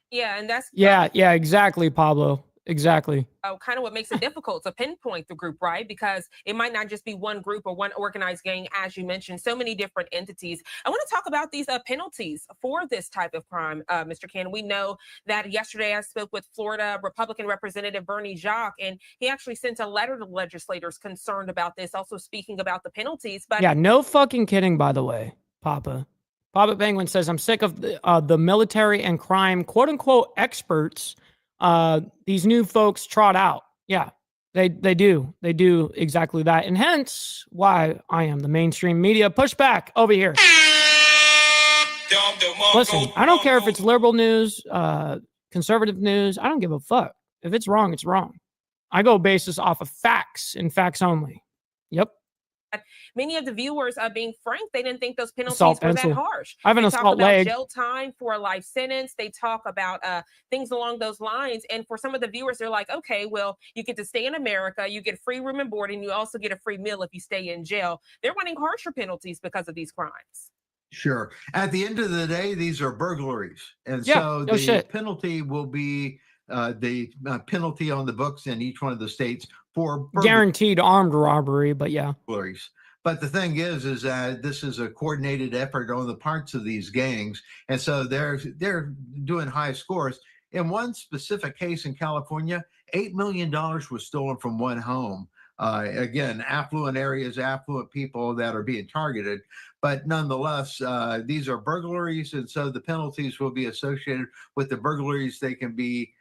Yeah, and that's yeah, exactly, Pablo. Exactly. Kind of what makes it difficult to pinpoint the group, right? Because it might not just be one group or one organized gang, as you mentioned, so many different entities. I want to talk about these penalties for this type of crime, Mr. Cannon. We know that yesterday I spoke with Florida Republican Representative Bernie Jacques, and he actually sent a letter to legislators concerned about this, also speaking about the penalties. But yeah, no fucking kidding, by the way, Papa. Papa Penguin says, I'm sick of the military and crime, quote unquote, experts. These new folks trot out. Yeah, they do. They do exactly that. And hence why I am the mainstream media pushback over here. Listen, I don't care if it's liberal news, conservative news. I don't give a fuck. If it's wrong, it's wrong. I go basis off of facts and facts only. Yep. many of the viewers, being frank, they didn't think those penalties Assault were pencil. that harsh. I have an They assault talk about leg. jail time for a life sentence. They talk about things along those lines. And for some of the viewers, they're like, okay, well, you get to stay in America, you get free room and board, and you also get a free meal if you stay in jail. They're wanting harsher penalties because of these crimes. Sure. At the end of the day, these are burglaries. And Yeah, so no the shit. penalty will be the penalty on the books in each one of the states for Guaranteed armed robbery, but yeah. burglaries. But the thing is that this is a coordinated effort on the parts of these gangs. And so they're doing high scores. In one specific case in California, $8 million was stolen from one home. Again, affluent areas, affluent people that are being targeted. But nonetheless, these are burglaries. And so the penalties will be associated with the burglaries they can be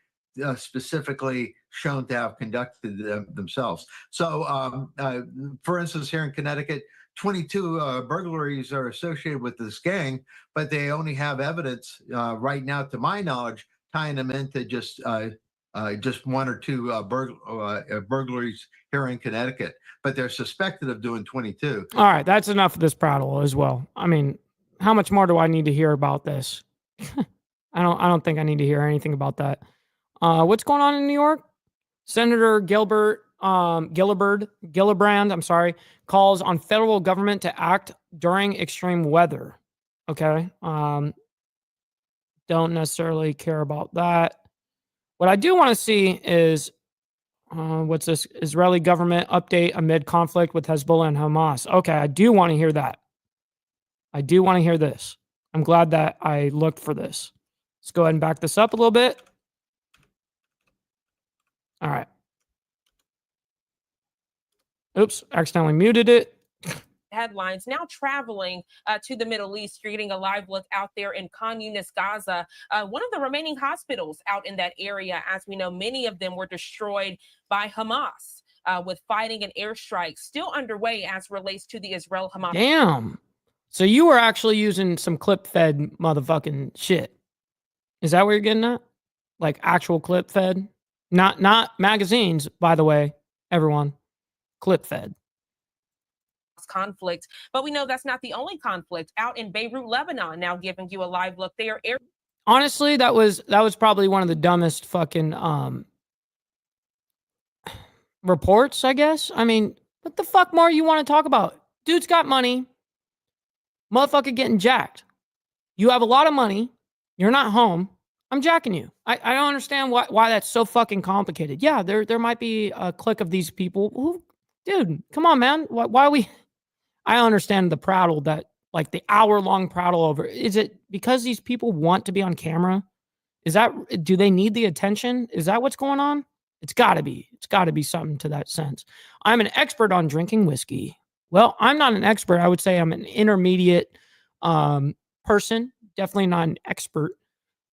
specifically shown to have conducted themselves. So, for instance, here in Connecticut, 22 burglaries are associated with this gang, but they only have evidence right now, to my knowledge, tying them into just one or two burglaries here in Connecticut. But they're suspected of doing 22. All right, that's enough of this prattle as well. I mean, how much more do I need to hear about this? I don't think I need to hear anything about that. What's going on in New York? Senator Gillibrand, I'm sorry, calls on federal government to act during extreme weather. Okay. Don't necessarily care about that. What I do want to see is what's this? Israeli government update amid conflict with Hezbollah and Hamas. Okay, I do want to hear that. I do want to hear this. I'm glad that I looked for this. Let's go ahead and back this up a little bit. All right. Oops, accidentally muted it. Headlines now traveling to the Middle East. You're getting a live look out there in Khan Yunis, Gaza, one of the remaining hospitals out in that area. As we know, many of them were destroyed by Hamas, with fighting and airstrikes still underway as relates to the Israel-Hamas. Damn. So you were actually using some clip-fed motherfucking shit. Is that what you're getting at? Like actual clip-fed? Not magazines, by the way, everyone. Clip-fed. Conflict, but we know that's not the only conflict out in Beirut, Lebanon. Now giving you a live look there. Honestly, that was probably one of the dumbest fucking reports, I guess. I mean, what the fuck more you want to talk about? Dude's got money. Motherfucker getting jacked. You have a lot of money. You're not home. I'm jacking you. I don't understand why that's so fucking complicated. Yeah, there might be a clique of these people who, dude, come on, man. Why are we? I understand the prattle, that like the hour-long prattle over. Is it because these people want to be on camera? Do they need the attention? Is that what's going on? It's gotta be. It's gotta be something to that sense. I'm an expert on drinking whiskey. Well, I'm not an expert. I would say I'm an intermediate person. Definitely not an expert.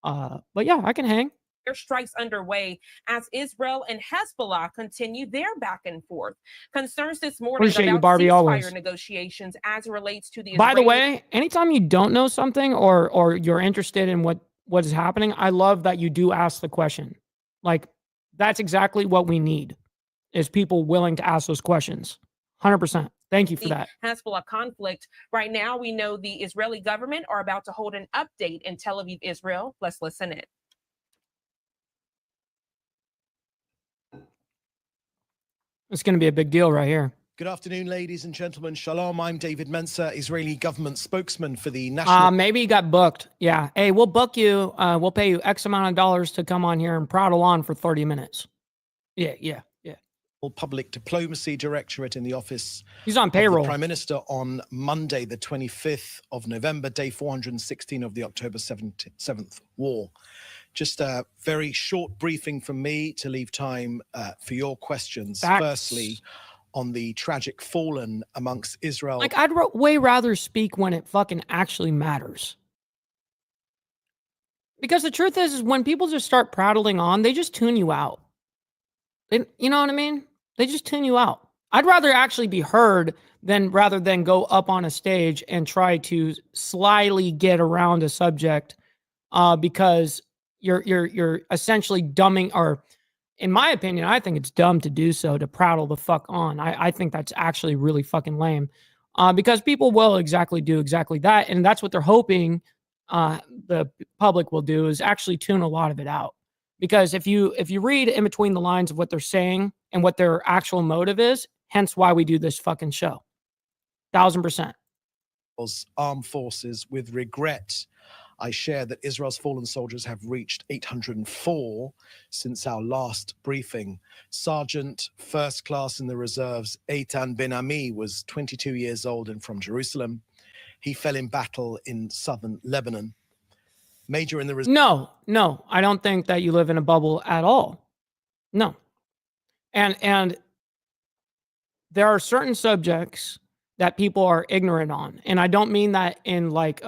But yeah, I can hang. Airstrikes underway as Israel and Hezbollah continue their back and forth. Concerns this morning Appreciate about you, Barbie, ceasefire always. negotiations as it relates to the By the way, anytime you don't know something or you're interested in what is happening, I love that you do ask the question. Like, that's exactly what we need, is people willing to ask those questions. 100%. Thank you for that. Hezbollah conflict. Right now, we know the Israeli government are about to hold an update in Tel Aviv, Israel. Let's listen in. It's going to be a big deal right here. Good afternoon, ladies and gentlemen. Shalom. I'm David Mensa, Israeli government spokesman for the national. Maybe he got booked. Yeah. Hey, we'll book you. We'll pay you X amount of dollars to come on here and prattle on for 30 minutes. Yeah. Public Diplomacy Directorate in the office. He's on of the payroll. Prime Minister on Monday, the 25th of November, day 416 of the October 7th war. Just a very short briefing from me to leave time for your questions. Firstly, on the tragic fallen amongst Israel. Like, I'd way rather speak when it fucking actually matters. Because the truth is when people just start prattling on, they just tune you out. You know what I mean? They just tune you out. I'd rather actually be heard rather than go up on a stage and try to slyly get around a subject because you're essentially dumbing, or in my opinion, I think it's dumb to do so, to prattle the fuck on. I think that's actually really fucking lame because people will do exactly that. And that's what they're hoping the public will do, is actually tune a lot of it out. Because if you read in between the lines of what they're saying and what their actual motive is, hence why we do this fucking show. 1000%. Armed forces, with regret, I share that Israel's fallen soldiers have reached 804 since our last briefing. Sergeant First Class in the Reserves, Eitan Ben-Ami, was 22 years old and from Jerusalem. He fell in battle in southern Lebanon. Major in the reserve. No, I don't think that you live in a bubble at all. No. And there are certain subjects that people are ignorant on. And I don't mean that in like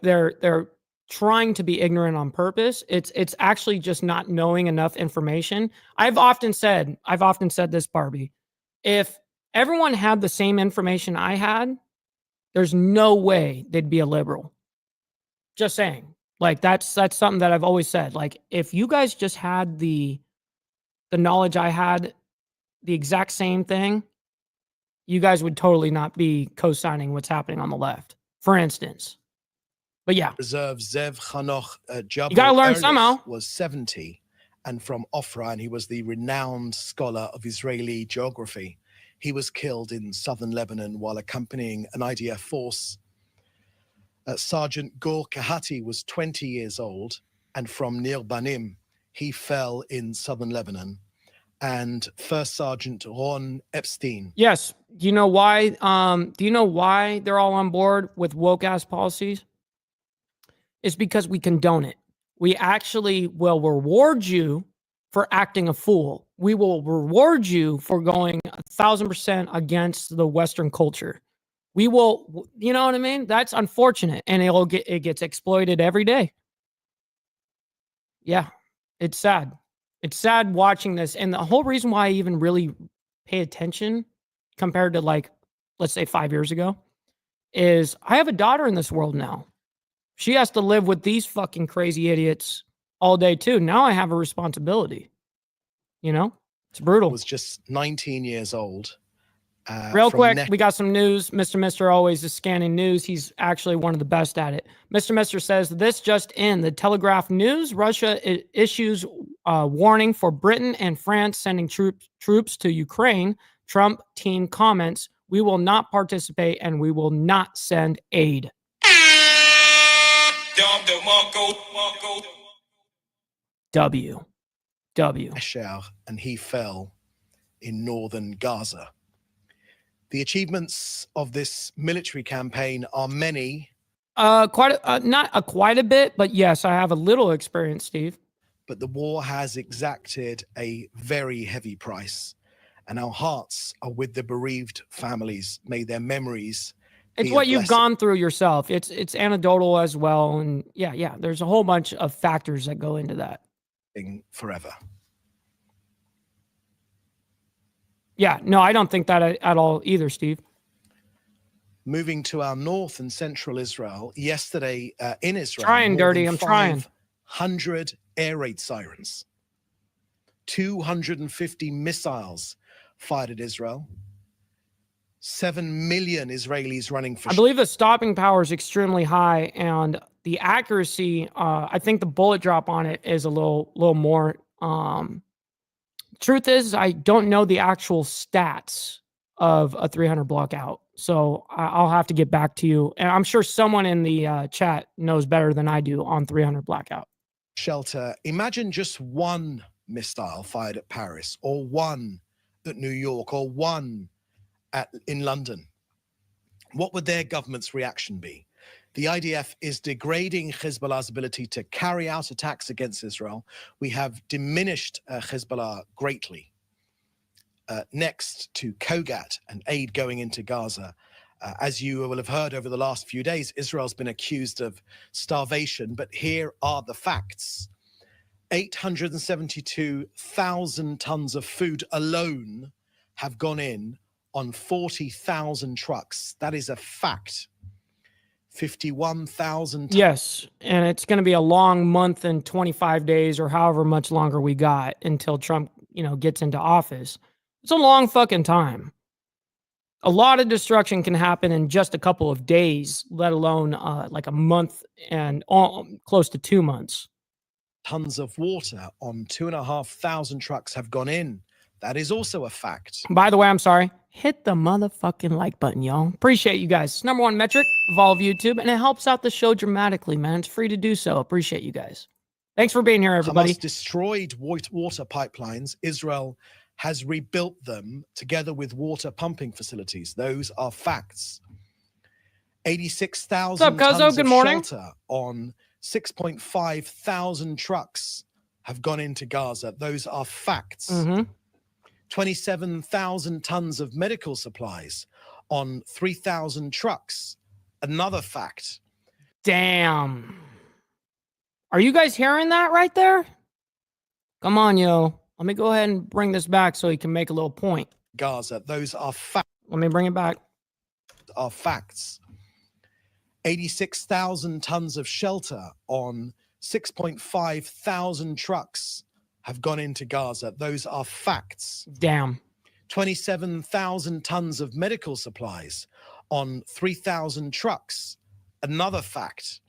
they're trying to be ignorant on purpose. It's actually just not knowing enough information. I've often said this, Barbie. If everyone had the same information I had, there's no way they'd be a liberal. Just saying. Like, that's something that I've always said. Like, if you guys just had the knowledge I had, the exact same thing, you guys would totally not be co-signing what's happening on the left, for instance. But yeah. Reserve Zev Chanoch you got to learn somehow. Was 70 and from Ofra, and he was the renowned scholar of Israeli geography. He was killed in southern Lebanon while accompanying an IDF force. Sergeant Gur Kahati was 20 years old and from Nir Banim. He fell in southern Lebanon. And First Sergeant Ron Epstein. Yes. Do you know why? Do you know why they're all on board with woke ass policies? It's because we condone it. We actually will reward you for acting a fool. We will reward you for going 1000% against the Western culture. We will, you know what I mean? That's unfortunate, and it gets exploited every day. Yeah, it's sad. It's sad watching this, and the whole reason why I even really pay attention compared to, like, let's say 5 years ago, is I have a daughter in this world now. She has to live with these fucking crazy idiots all day too. Now I have a responsibility. You know, it's brutal. Was just 19 years old. Real quick, we got some news. Mr. always is scanning news. He's actually one of the best at it. Mr. says, this just in. The Telegraph News, Russia issues warning for Britain and France sending troops to Ukraine. Trump team comments, we will not participate and we will not send aid. W. And he fell in northern Gaza. The achievements of this military campaign are many. Not quite a bit, but yes, I have a little experience, Steve. But the war has exacted a very heavy price, and our hearts are with the bereaved families. May their memories. It's what you've gone through yourself. It's anecdotal as well, and yeah. There's a whole bunch of factors that go into that. Forever. Yeah, no, I don't think that at all either, Steve. Moving to our north and central Israel, yesterday in Israel. I'm trying. 500 air raid sirens, 250 missiles fired at Israel, 7 million Israelis running for. I believe the stopping power is extremely high, and the accuracy, I think the bullet drop on it is a little more. Truth is, I don't know the actual stats of a 300 block out. So I'll have to get back to you. And I'm sure someone in the chat knows better than I do on 300 blackout. Shelter. Imagine just one missile fired at Paris, or one at New York, or one in London, what would their government's reaction be? The IDF is degrading Hezbollah's ability to carry out attacks against Israel. We have diminished Hezbollah greatly. Next to Kogat and aid going into Gaza. As you will have heard over the last few days, Israel's been accused of starvation, but here are the facts. 872,000 tons of food alone have gone in on 40,000 trucks. That is a fact. 51,000. Yes, and it's going to be a long month and 25 days or however much longer we got until Trump, gets into office. It's a long fucking time. A lot of destruction can happen in just a couple of days, let alone like a month and close to 2 months. Tons of water on 2,500 trucks have gone in. That is also a fact. By the way, I'm sorry. Hit the motherfucking like button, y'all. Appreciate you guys. It's #1 metric of all of YouTube, and it helps out the show dramatically, man. It's free to do so. Appreciate you guys. Thanks for being here, everybody. Hamas destroyed water pipelines. Israel has rebuilt them together with water pumping facilities. Those are facts. 86,000 tons of shelter on 6.5 thousand trucks have gone into Gaza. Those are facts. 27,000 tons of medical supplies on 3,000 trucks. Another fact. Damn. Are you guys hearing that right there? Come on, yo. Let me go ahead and bring this back so he can make a little point. Gaza. Those are facts. Let me bring it back. Are facts. 86,000 tons of shelter on 6.5 thousand trucks have gone into Gaza. Those are facts. Damn. 27,000 tons of medical supplies on 3,000 trucks. Another fact.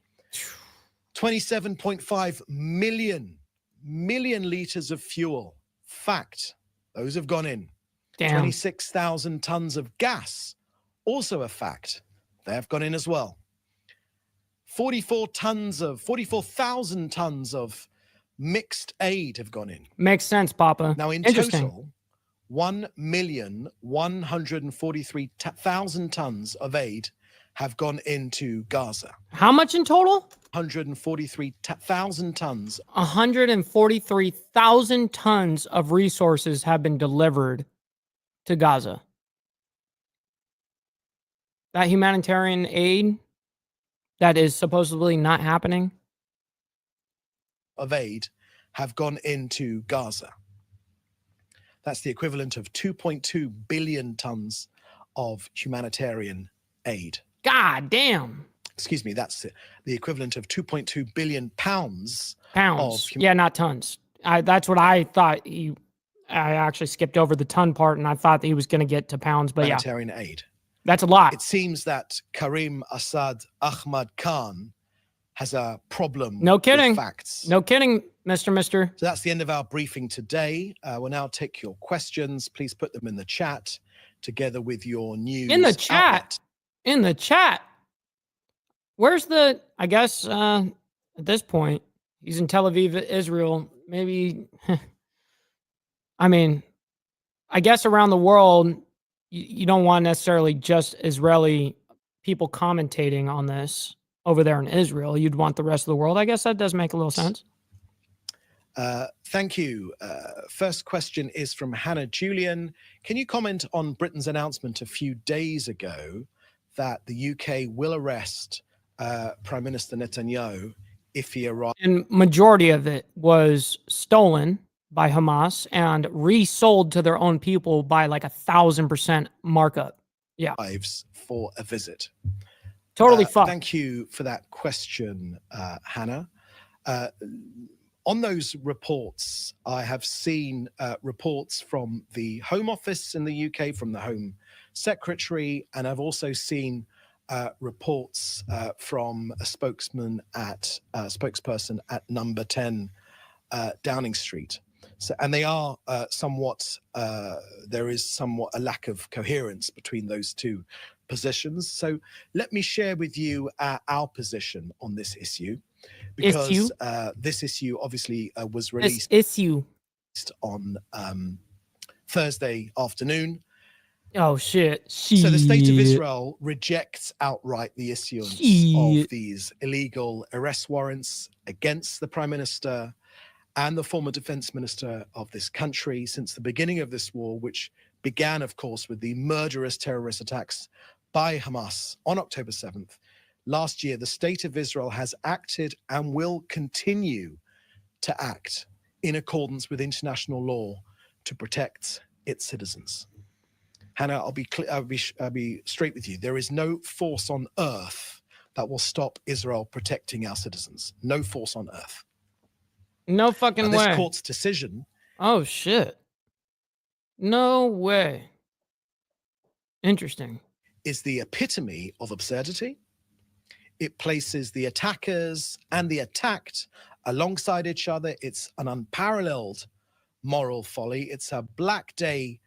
27.5 million liters of fuel. Fact. Those have gone in. Damn. 26,000 tons of gas. Also a fact. They have gone in as well. 44,000 tons of mixed aid have gone in. Makes sense, Papa. Now, in total, 1,143,000 tons of aid have gone into Gaza. How much in total? 143,000 tons. 143,000 tons of resources have been delivered to Gaza. That humanitarian aid that is supposedly not happening of aid have gone into Gaza. That's the equivalent of 2.2 billion tons of humanitarian aid. God damn. Excuse me, that's the equivalent of 2.2 billion pounds. Yeah, not tons. That's what I thought. I actually skipped over the ton part, and I thought that he was going to get to pounds, but humanitarian aid. That's a lot. It seems that Karim Assad Ahmad Khan has a problem. No kidding. With facts. No kidding, Mister. So that's the end of our briefing today. We'll now take your questions. Please put them in the chat together with your news. In the chat. Outlet. In the chat. Where's the, I guess, at this point, he's in Tel Aviv, Israel. Maybe, I mean, I guess around the world, you don't want necessarily just Israeli people commentating on this over there in Israel. You'd want the rest of the world. I guess that does make a little sense. Thank you. First question is from Hannah Julian. Can you comment on Britain's announcement a few days ago that the UK will arrest Prime Minister Netanyahu if he arrives? And majority of it was stolen by Hamas and resold to their own people by like 1,000% markup. Yeah. For a visit. Totally fucked. Thank you for that question, Hannah. On those reports, I have seen reports from the Home Office in the UK, from the Home Secretary, and I've also seen reports from a spokesperson at number 10 Downing Street. So, and they are somewhat, there is somewhat a lack of coherence between those two positions. So let me share with you our position on this issue, because this issue obviously was released. This issue. on Thursday afternoon. Oh, shit. So the state of Israel rejects outright the issuance of these illegal arrest warrants against the prime minister and the former defense minister of this country since the beginning of this war, which began, of course, with the murderous terrorist attacks by Hamas on October 7th. Last year, the state of Israel has acted and will continue to act in accordance with international law to protect its citizens. Hannah, I'll be straight with you. There is no force on earth that will stop Israel protecting our citizens. No force on earth. No fucking way. This court's decision. Oh, shit. No way. Interesting. Is the epitome of absurdity. It places the attackers and the attacked alongside each other. It's an unparalleled moral folly. It's a black day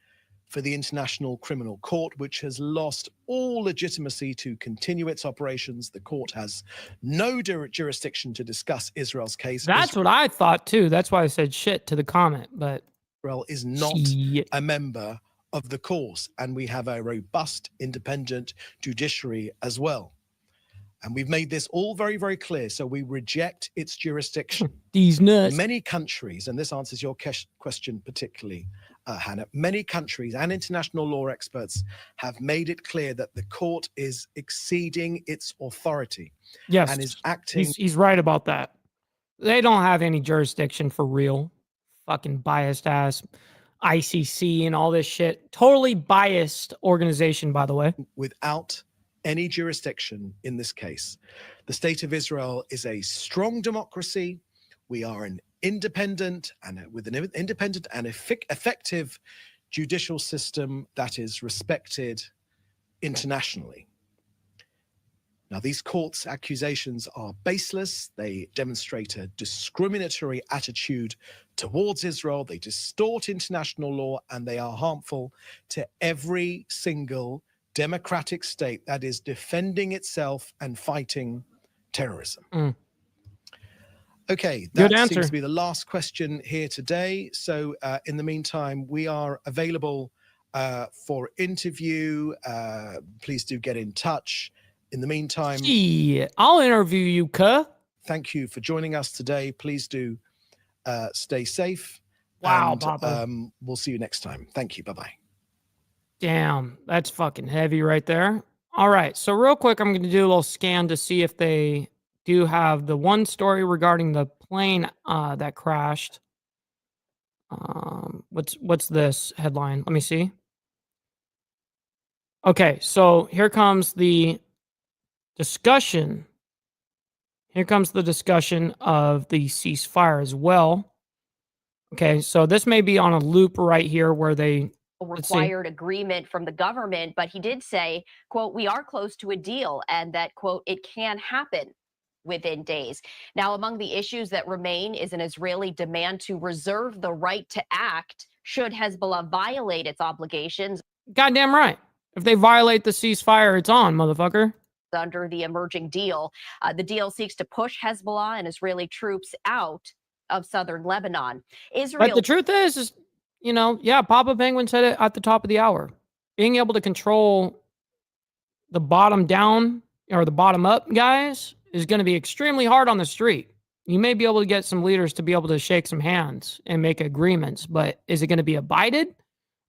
for the International Criminal Court, which has lost all legitimacy to continue its operations. The court has no jurisdiction to discuss Israel's case. That's what I thought too. That's why I said shit to the comment, but Israel is not a member of the course, and we have a robust, independent judiciary as well. And we've made this all very, very clear. So we reject its jurisdiction. These nuts. Many countries, and this answers your question particularly, Hannah, many countries and international law experts have made it clear that the court is exceeding its authority. Yes, and is acting. He's right about that. They don't have any jurisdiction for real. Fucking biased ass ICC and all this shit. Totally biased organization, by the way. Without any jurisdiction in this case. The state of Israel is a strong democracy. We are an independent and with an independent and effective judicial system that is respected internationally. Now, these courts' accusations are baseless. They demonstrate a discriminatory attitude towards Israel. They distort international law, and they are harmful to every single democratic state that is defending itself and fighting terrorism. Okay, that seems to be the last question here today. So in the meantime, we are available for interview. Please do get in touch. In the meantime, I'll interview you, cuh. Thank you for joining us today. Please do stay safe. Wow, and, Papa. We'll see you next time. Thank you. Bye-bye. Damn, that's fucking heavy right there. All right, so real quick, I'm going to do a little scan to see if they do have the one story regarding the plane that crashed. What's this headline? Let me see. Okay, so here comes the discussion. Here comes the discussion of the ceasefire as well. Okay, so this may be on a loop right here where they required agreement from the government, but he did say, quote, we are close to a deal, and that, quote, it can happen within days. Now, among the issues that remain is an Israeli demand to reserve the right to act should Hezbollah violate its obligations. Goddamn right. If they violate the ceasefire, it's on, motherfucker. Under the emerging deal. The deal seeks to push Hezbollah and Israeli troops out of southern Lebanon. But the truth is, you know, yeah, Papa Penguin said it at the top of the hour. Being able to control the bottom down or the bottom up guys is going to be extremely hard on the street. You may be able to get some leaders to be able to shake some hands and make agreements, but is it going to be abided?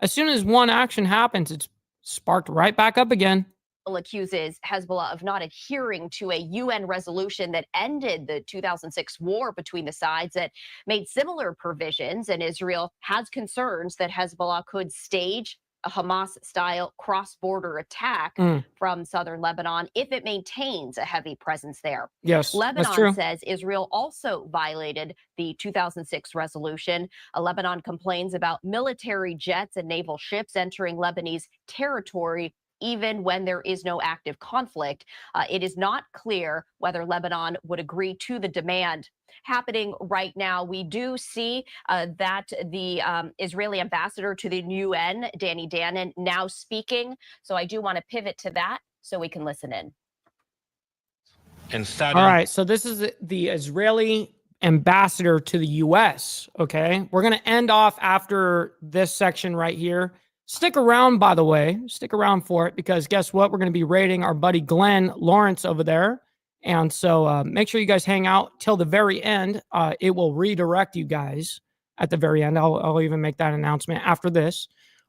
As soon as one action happens, it's sparked right back up again. Accuses Hezbollah of not adhering to a UN resolution that ended the 2006 war between the sides that made similar provisions, and Israel has concerns that Hezbollah could stage a Hamas-style cross-border attack from southern Lebanon if it maintains a heavy presence there. Yes, Lebanon says Israel also violated the 2006 resolution. Lebanon complains about military jets and naval ships entering Lebanese territory even when there is no active conflict. It is not clear whether Lebanon would agree to the demand. Happening right now, we do see that the Israeli ambassador to the UN, Danny Danon, now speaking. So I do want to pivot to that so we can listen in. All right, so this is the Israeli ambassador to the U.S. Okay, we're gonna end off after this section right here. Stick around, by the way. Stick around for it, because guess what? We're gonna be raiding our buddy Glenn Lawrence over there, and so make sure you guys hang out till the very end. It will redirect you guys at the very end. I'll even make that announcement after this.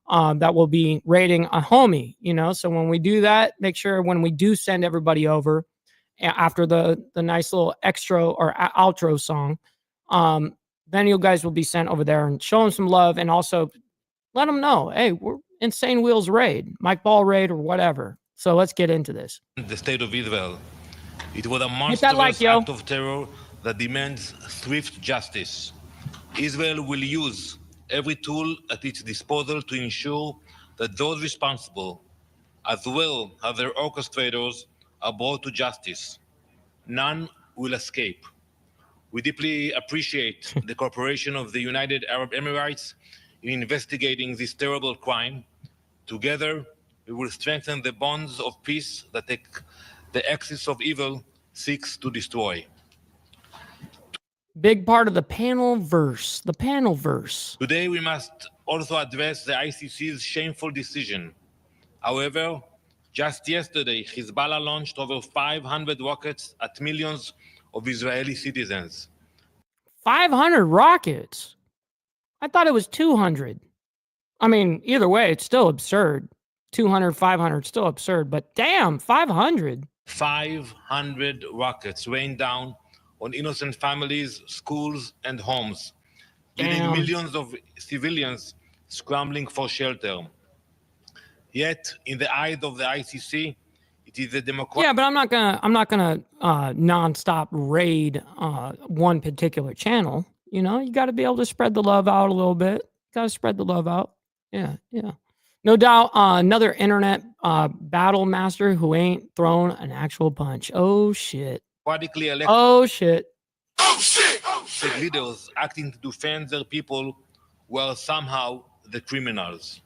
That will be raiding a homie. You know, so when we do that, make sure when we do send everybody over, after the nice little extra or outro song, then you guys will be sent over there and show them some love, and also let them know, hey, we're Insane Wheels raid, Mike Ball raid, or whatever. So let's get into this. The state of Israel. It was a monstrous act of terror that demands swift justice. Israel will use every tool at its disposal to ensure that those responsible, as well as their orchestrators, are brought to justice. None will escape. We deeply appreciate the cooperation of the United Arab Emirates in investigating this terrible crime. Together, we will strengthen the bonds of peace that the axis of evil seeks to destroy. Big part of the panel verse. The panel verse. Today, we must also address the ICC's shameful decision. However, just yesterday, Hezbollah launched over 500 rockets at millions of Israeli citizens. 500 rockets? I thought it was 200. I mean, either way, it's still absurd. 200, 500, still absurd. But damn, 500. 500 rockets rained down on innocent families, schools, and homes, leaving millions of civilians scrambling for shelter. Yet, in the eyes of the ICC, it is a democratic. Yeah, but I'm not gonna nonstop raid one particular channel. You know, you got to be able to spread the love out a little bit. Got to spread the love out. Yeah. No doubt, another internet battle master who ain't thrown an actual punch. Oh shit. Oh shit. Leaders acting to defend their people were somehow the criminals.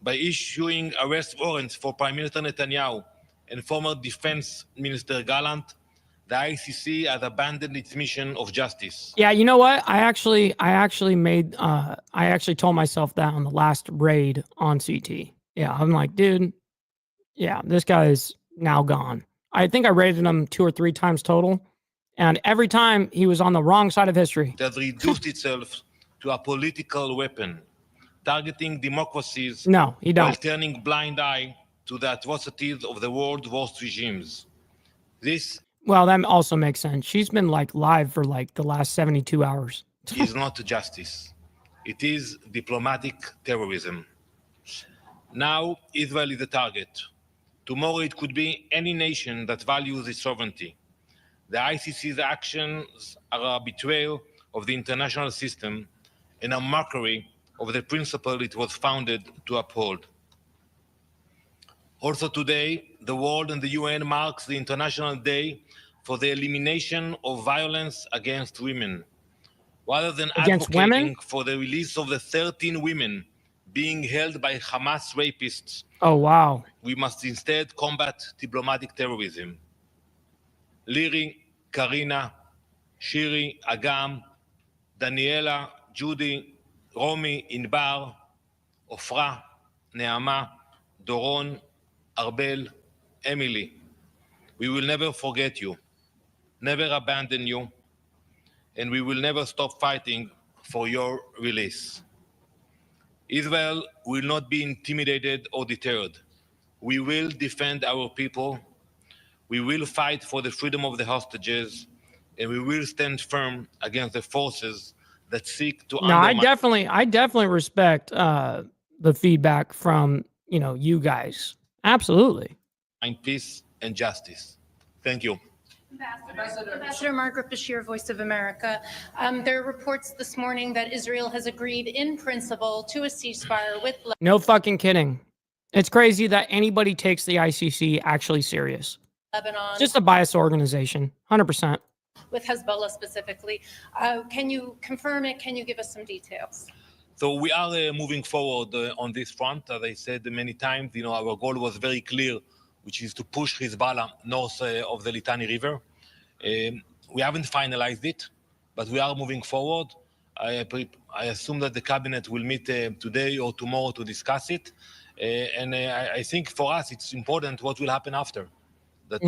By issuing arrest warrants for Prime Minister Netanyahu and former Defense Minister Gallant, the ICC has abandoned its mission of justice. Yeah, you know what? I actually told myself that on the last raid on CT. Yeah, I'm like, dude, yeah, this guy is now gone. I think I raided him 2 or 3 times total, and every time he was on the wrong side of history. It has reduced itself to a political weapon, targeting democracies while turning blind eye to the atrocities of the world's worst regimes. Well, that also makes sense. She's been like live for like the last 72 hours. Is not justice. It is diplomatic terrorism. Now, Israel is the target. Tomorrow, it could be any nation that values its sovereignty. The ICC's actions are a betrayal of the international system and a mockery of the principle it was founded to uphold. Also today, the world and the UN marks the International Day for the elimination of violence against women. Rather than advocating for the release of the 13 women being held by Hamas rapists, oh wow, we must instead combat diplomatic terrorism. Liri, Karina, Shiri, Agam, Daniela, Judy, Romy, Inbar, Ofra, Neama, Doron, Arbel, Emily. We will never forget you, never abandon you, and we will never stop fighting for your release. Israel will not be intimidated or deterred. We will defend our people. We will fight for the freedom of the hostages, and we will stand firm against the forces that seek to undermine. I definitely respect the feedback from you guys. Absolutely. Peace and justice. Thank you. Ambassador Margaret Bashir, Voice of America. There are reports this morning that Israel has agreed in principle to a ceasefire with No fucking kidding. It's crazy that anybody takes the ICC actually serious. Lebanon. Just a biased organization, 100%. With Hezbollah specifically. Can you confirm it? Can you give us some details? So we are moving forward on this front. As I said many times, our goal was very clear, which is to push Hezbollah north of the Litani River. We haven't finalized it. but we are moving forward. I assume that the cabinet will meet today or tomorrow to discuss it. And I think for us, it's important what will happen after. That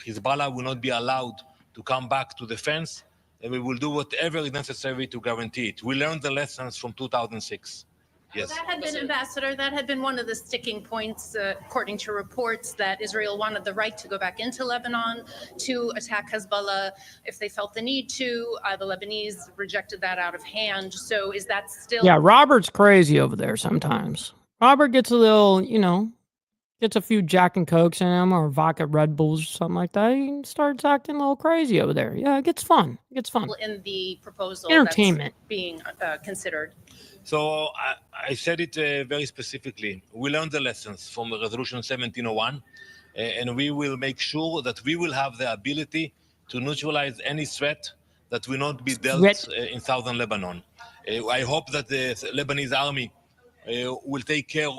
Hezbollah will not be allowed to come back to the fence, and we will do whatever is necessary to guarantee it. We learned the lessons from 2006. Yes. That had been, Ambassador, that had been one of the sticking points, according to reports, that Israel wanted the right to go back into Lebanon to attack Hezbollah if they felt the need to. The Lebanese rejected that out of hand. So is that still... Yeah, Robert's crazy over there sometimes. Robert gets a little, you know, gets a few Jack and Cokes in him or vodka Red Bulls or something like that. He starts acting a little crazy over there. Yeah, it gets fun. It gets fun. In the proposal Entertainment that's being considered. So I said it very specifically. We learned the lessons from Resolution 1701, and we will make sure that we will have the ability to neutralize any threat that will not be dealt in southern Lebanon. I hope that the Lebanese army will take care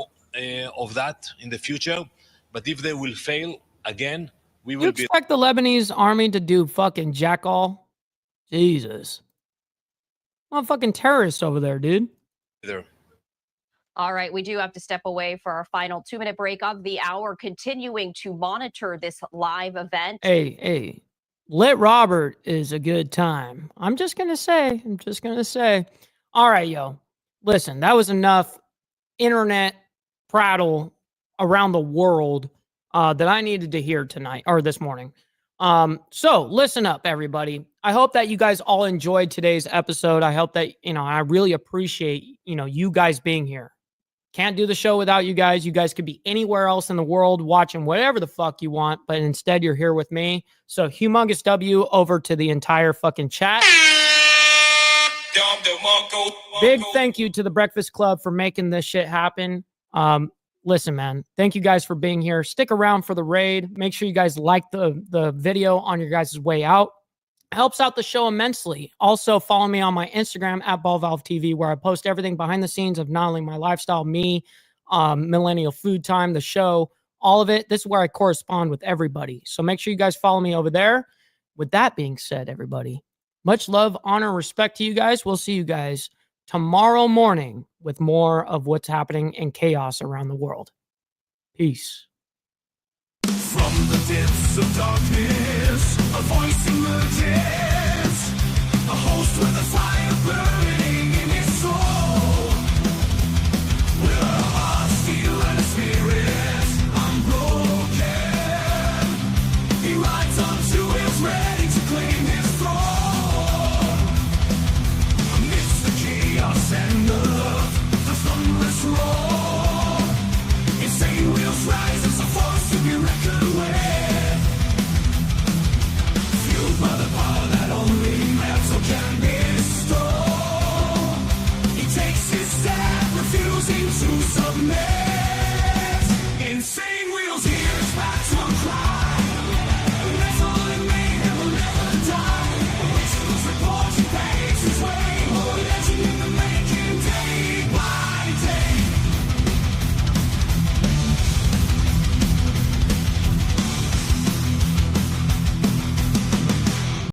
of that in the future, but if they will fail again, we will be... You expect the Lebanese army to do fucking jack all? Jesus. Motherfucking terrorists over there, dude. There. All right, we do have to step away for our final 2-minute break of the hour, continuing to monitor this live event. Hey, Lit Robert is a good time. I'm just going to say. All right, yo. Listen, that was enough internet prattle around the world that I needed to hear tonight or this morning. So listen up, everybody. I hope that you guys all enjoyed today's episode. I hope that, I really appreciate, you guys being here. Can't do the show without you guys. You guys could be anywhere else in the world watching whatever the fuck you want, but instead you're here with me. So humongous W over to the entire fucking chat. Big thank you to the Breakfast Club for making this shit happen. Listen, man, thank you guys for being here. Stick around for the raid. Make sure you guys like the video on your guys' way out. Helps out the show immensely. Also, follow me on my Instagram at BallValveTV, where I post everything behind the scenes of not only my lifestyle, me, Millennial Food Time, the show, all of it. This is where I correspond with everybody. So make sure you guys follow me over there. With that being said, everybody, much love, honor, respect to you guys. We'll see you guys tomorrow morning with more of what's happening in chaos around the world. Peace. From the depths of darkness, a voice emerges, a host with a fire burns.